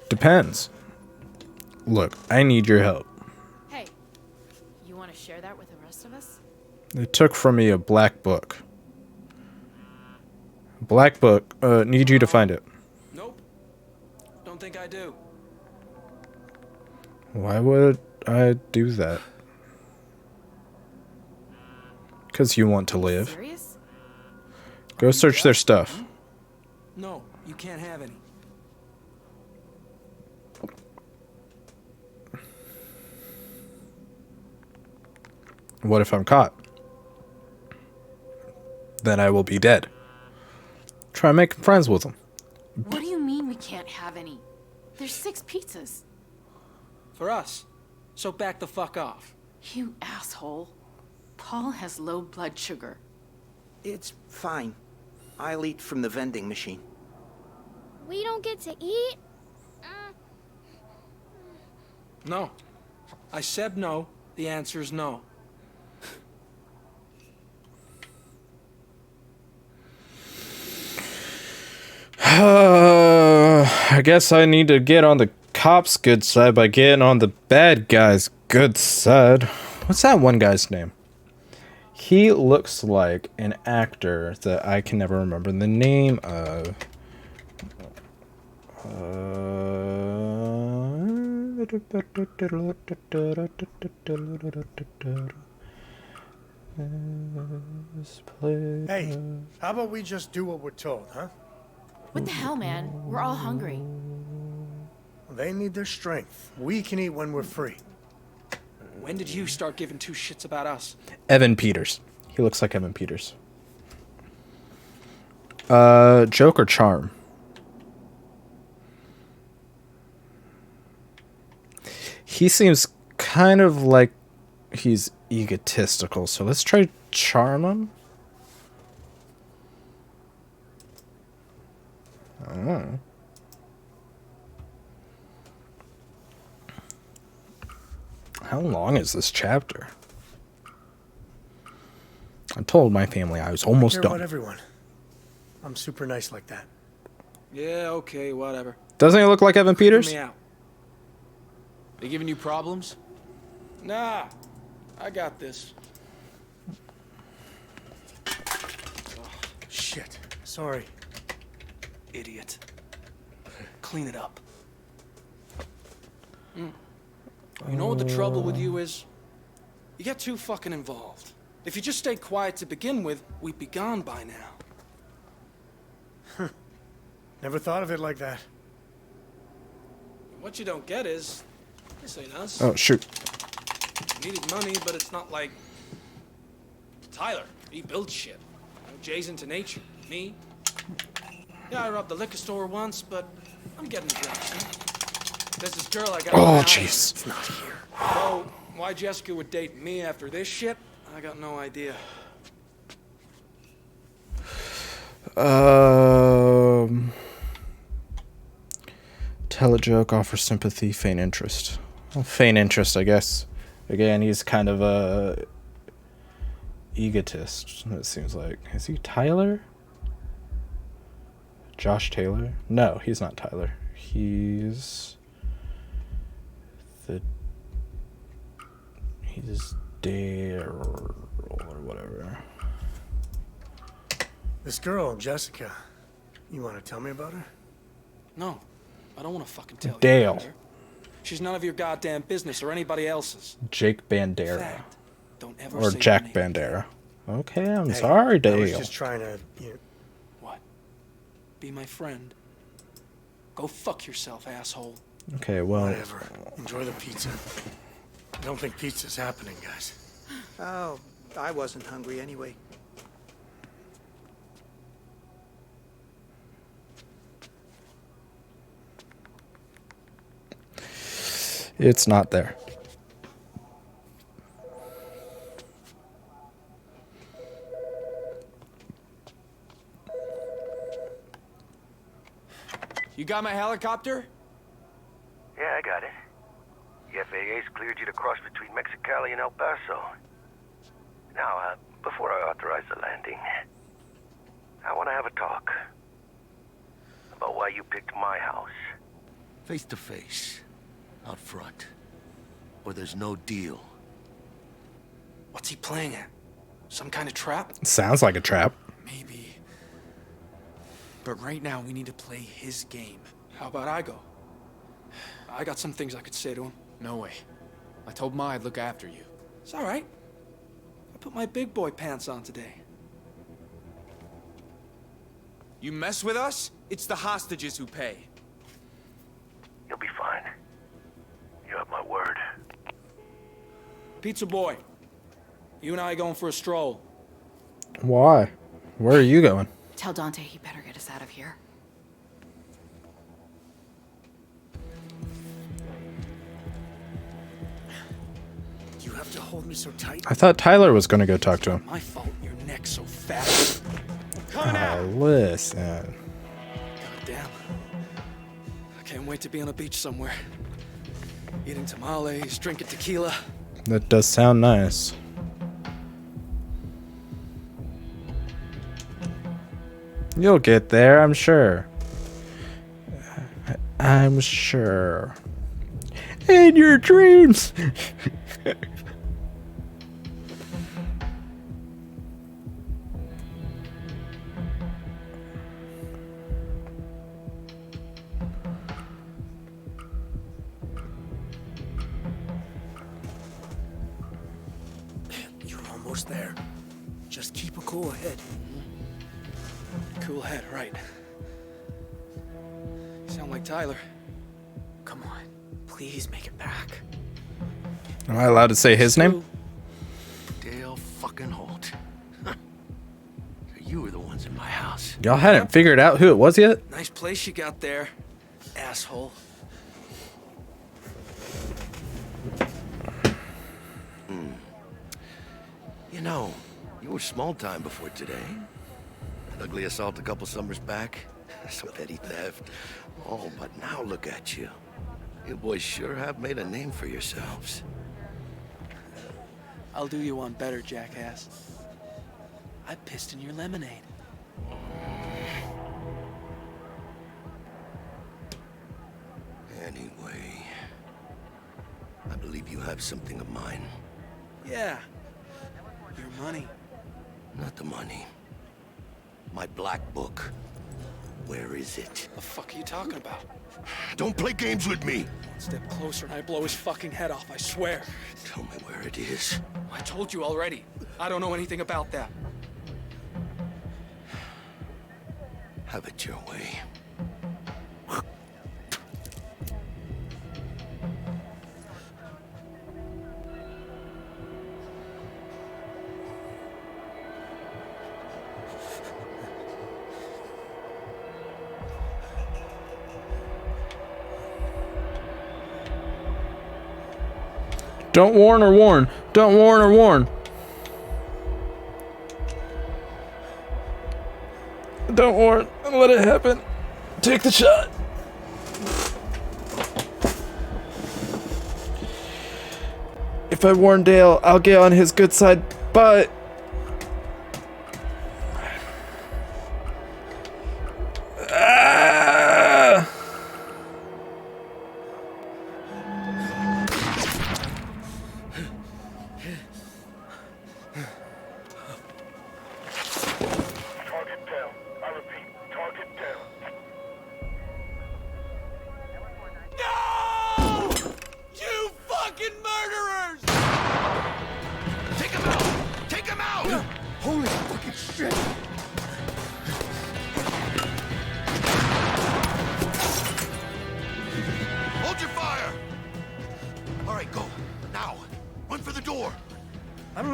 Depends. Look, I need your help. Hey, you want to share that with the rest of us? They took from me a black book. Black book. Need you to find it. Nope. Don't think I do. Why would I do that? Because you want to live. Serious? Go search their stuff. No, you can't have any. What if I'm caught? Then I will be dead. Try making friends with them. What do you mean we can't have any? There's 6 pizzas. For us. So back the fuck off. You asshole. Paul has low blood sugar. It's fine. I'll eat from the vending machine. We don't get to eat? No. I said no. The answer is no. I guess I need to get on the cops' good side by getting on the bad guys' good side. What's that one guy's name? He looks like an actor that I can never remember the name of. Hey, how about we just do what we're told, huh? What the hell, man? We're all hungry. They need their strength. We can eat when we're free. When did you start giving 2 shits about us? Evan Peters. He looks like Evan Peters. Joke or charm? He seems kind of like he's egotistical, so let's try charm him. Oh. How long is this chapter? I told my family I was almost Care done. about everyone. I'm super nice like that. Yeah, okay, whatever. Doesn't he look like Evan Peters? Hear me out. They giving you problems? Nah, I got this. Shit. Sorry. Idiot. Clean it up. You know what the trouble with you is? You get too fucking involved. If you just stayed quiet to begin with, we'd be gone by now. Never thought of it like that. What you don't get is, this ain't us. Oh, shoot. Needed money, but it's not like Tyler. He builds shit. Jay's into nature. Me? Yeah, I robbed the liquor store once, but I'm getting drinks. There's this girl I got. Oh, jeez. It's not here. Oh, why Jessica would date me after this shit? I got no idea. Tell a joke, offer sympathy, feign interest. Well, feign interest, I guess. Again, he's kind of egotist, it seems like. Is he Tyler? Josh Taylor? No, he's not Tyler. He's Daryl or whatever. This girl, Jessica, you want to tell me about her? No, I don't want to fucking tell Dale. you. She's none of your goddamn business or anybody else's. Jake Bandera. Fact, don't ever Or say Jack her name. Bandera. Okay, I'm Hey, sorry, Dale. I was just trying to, What? Be my friend. Go fuck yourself, asshole. Okay, well. Whatever. Enjoy the pizza. I don't think pizza's happening, guys. Oh, I wasn't hungry anyway. It's not there. You got my helicopter? Yeah, I got it. The FAA's cleared you to cross between Mexicali and El Paso. Now, before I authorize the landing, I want to have a talk about why you picked my house. Face to face. Out front. Or there's no deal. What's he playing at? Some kind of trap? Sounds like a trap. Maybe. But right now, we need to play his game. How about I go? I got some things I could say to him. No way. I told Ma I'd look after you. It's all right. I put my big boy pants on today. You mess with us, it's the hostages who pay. You'll be fine. You have my word. Pizza boy, you and I going for a stroll. Why? Where are you going? Tell Dante he better get us out of here. You have to hold me so tight. I thought Tyler was going to go talk to him. My fault your neck's so fat. Listen. Goddamn. I can't wait to be on a beach somewhere. Eating tamales, drinking tequila. That does sound nice. You'll get there, I'm sure. I'm sure. In your dreams. You're almost there. Just keep a cool head. Cool head, right. You sound like Tyler. Come on. Please make it back. Am I allowed to say his name? Dale fucking Holt. So you were the ones in my house. Y'all hadn't figured out who it was yet? Nice place you got there, asshole. You know, you were small time before today. That ugly assault a couple summers back. Some petty theft. Oh, but now look at you. You boys sure have made a name for yourselves. I'll do you one better, jackass. I pissed in your lemonade. Anyway, I believe you have something of mine. Yeah. Your money. Not the money. My black book. Where is it? The fuck are you talking about? Don't play games with me! One step closer and I blow his fucking head off, I swear. Tell me where it is. I told you already. I don't know anything about that. Have it your way. Don't warn or warn. Don't warn or warn. Don't warn. Let it happen. Take the shot. If I warn Dale, I'll get on his good side, but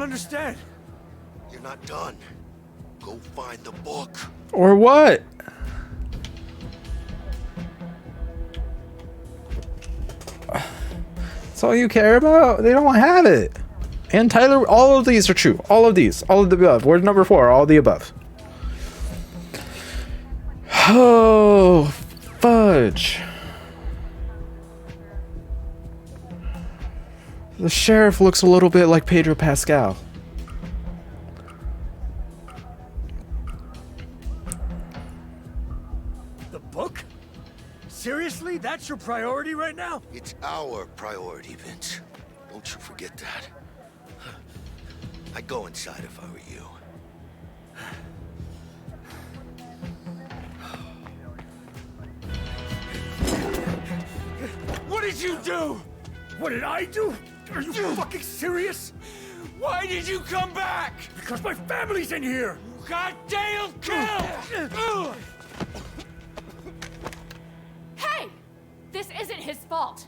understand. You're not done. Go find the book. Or what? That's all you care about? They don't have it. And Tyler, all of these are true. All of these. All of the above. Word number 4, all of the above. Oh, fudge. The sheriff looks a little bit like Pedro Pascal. The book? Seriously? That's your priority right now? It's our priority, Vince. Don't you forget that. I'd go inside if I were you. What did you do? What did I do? Are you fucking serious? Why did you come back? Because my family's in here! Goddamn kill! Hey! This isn't his fault.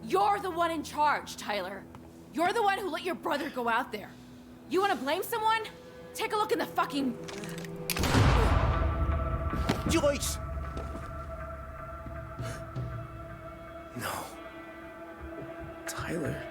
You're the one in charge, Tyler. You're the one who let your brother go out there. You want to blame someone? Take a look in the fucking... Joyce! No. Tyler.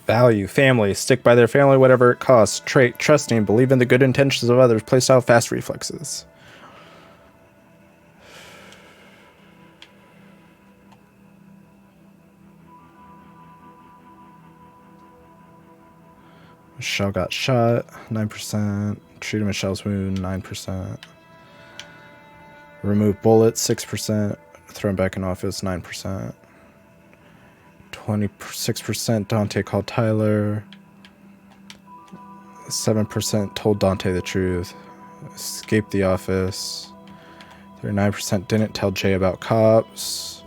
Value, family, stick by their family, whatever it costs. Trait, trusting, believe in the good intentions of others. Playstyle, fast reflexes. Michelle got shot, 9%. Treated Michelle's wound, 9%. Remove bullets, 6%. Thrown back in office, 9%. 26% Dante called Tyler. 7% told Dante the truth. Escaped the office. 39% didn't tell Jay about cops.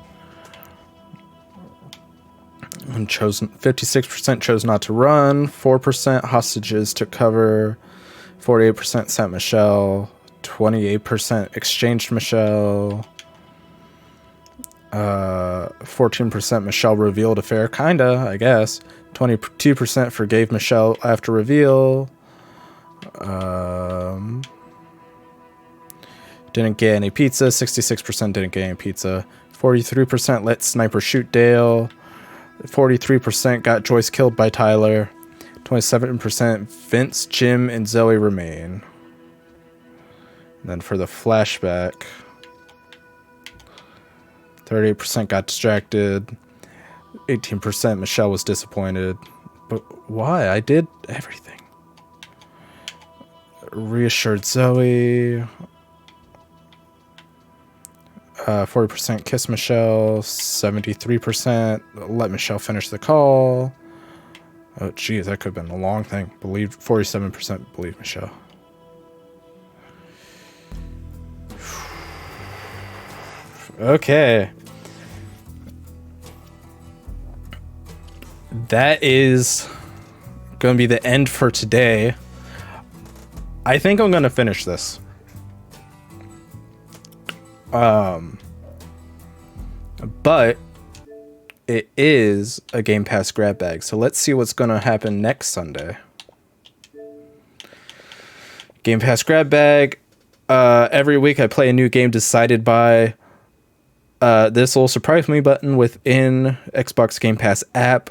And 56% chose not to run. 4% hostages took cover. 48% sent Michelle. 28% exchanged Michelle. 14% Michelle revealed affair, kinda, I guess. 22% forgave Michelle after reveal. Didn't get any pizza. 66% didn't get any pizza. 43% let Sniper shoot Dale. 43% got Joyce killed by Tyler. 27% Vince, Jim, and Zoe remain. And then for the flashback, 38% got distracted. 18% Michelle was disappointed. But why? I did everything. Reassured Zoe. 40% kiss Michelle. 73% let Michelle finish the call. Oh, geez, that could have been a long thing. 47% believe Michelle. Okay. That is going to be the end for today. I think I'm going to finish this. But it is a Game Pass grab bag. So let's see what's going to happen next Sunday. Game Pass grab bag. Every week I play a new game decided by this little surprise me button within Xbox Game Pass app.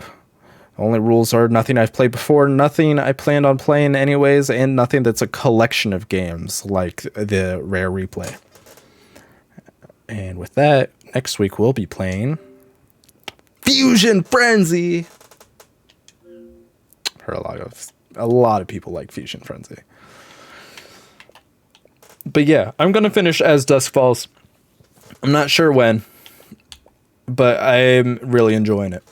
Only rules are nothing I've played before, nothing I planned on playing anyways, and nothing that's a collection of games like the Rare Replay. And with that, next week we'll be playing Fusion Frenzy. Heard a lot of people like Fusion Frenzy. But yeah, I'm gonna finish as Dusk Falls. I'm not sure when, but I'm really enjoying it.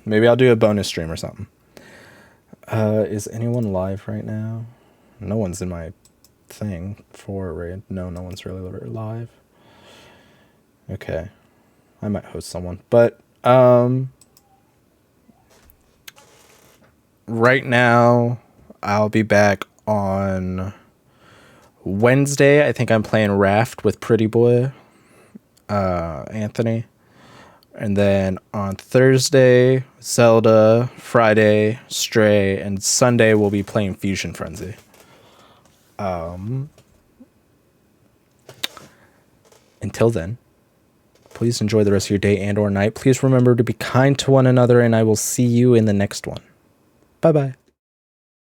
Maybe I'll do a bonus stream or something. Is anyone live right now? No one's in my thing for raid. No one's really live. Okay. I might host someone. But right now I'll be back on Wednesday. I think I'm playing Raft with Pretty Boy Anthony. And then on Thursday, Zelda, Friday, Stray, and Sunday we'll be playing Fusion Frenzy. Until then, please enjoy the rest of your day and or night. Please remember to be kind to one another, and I will see you in the next one. Bye-bye.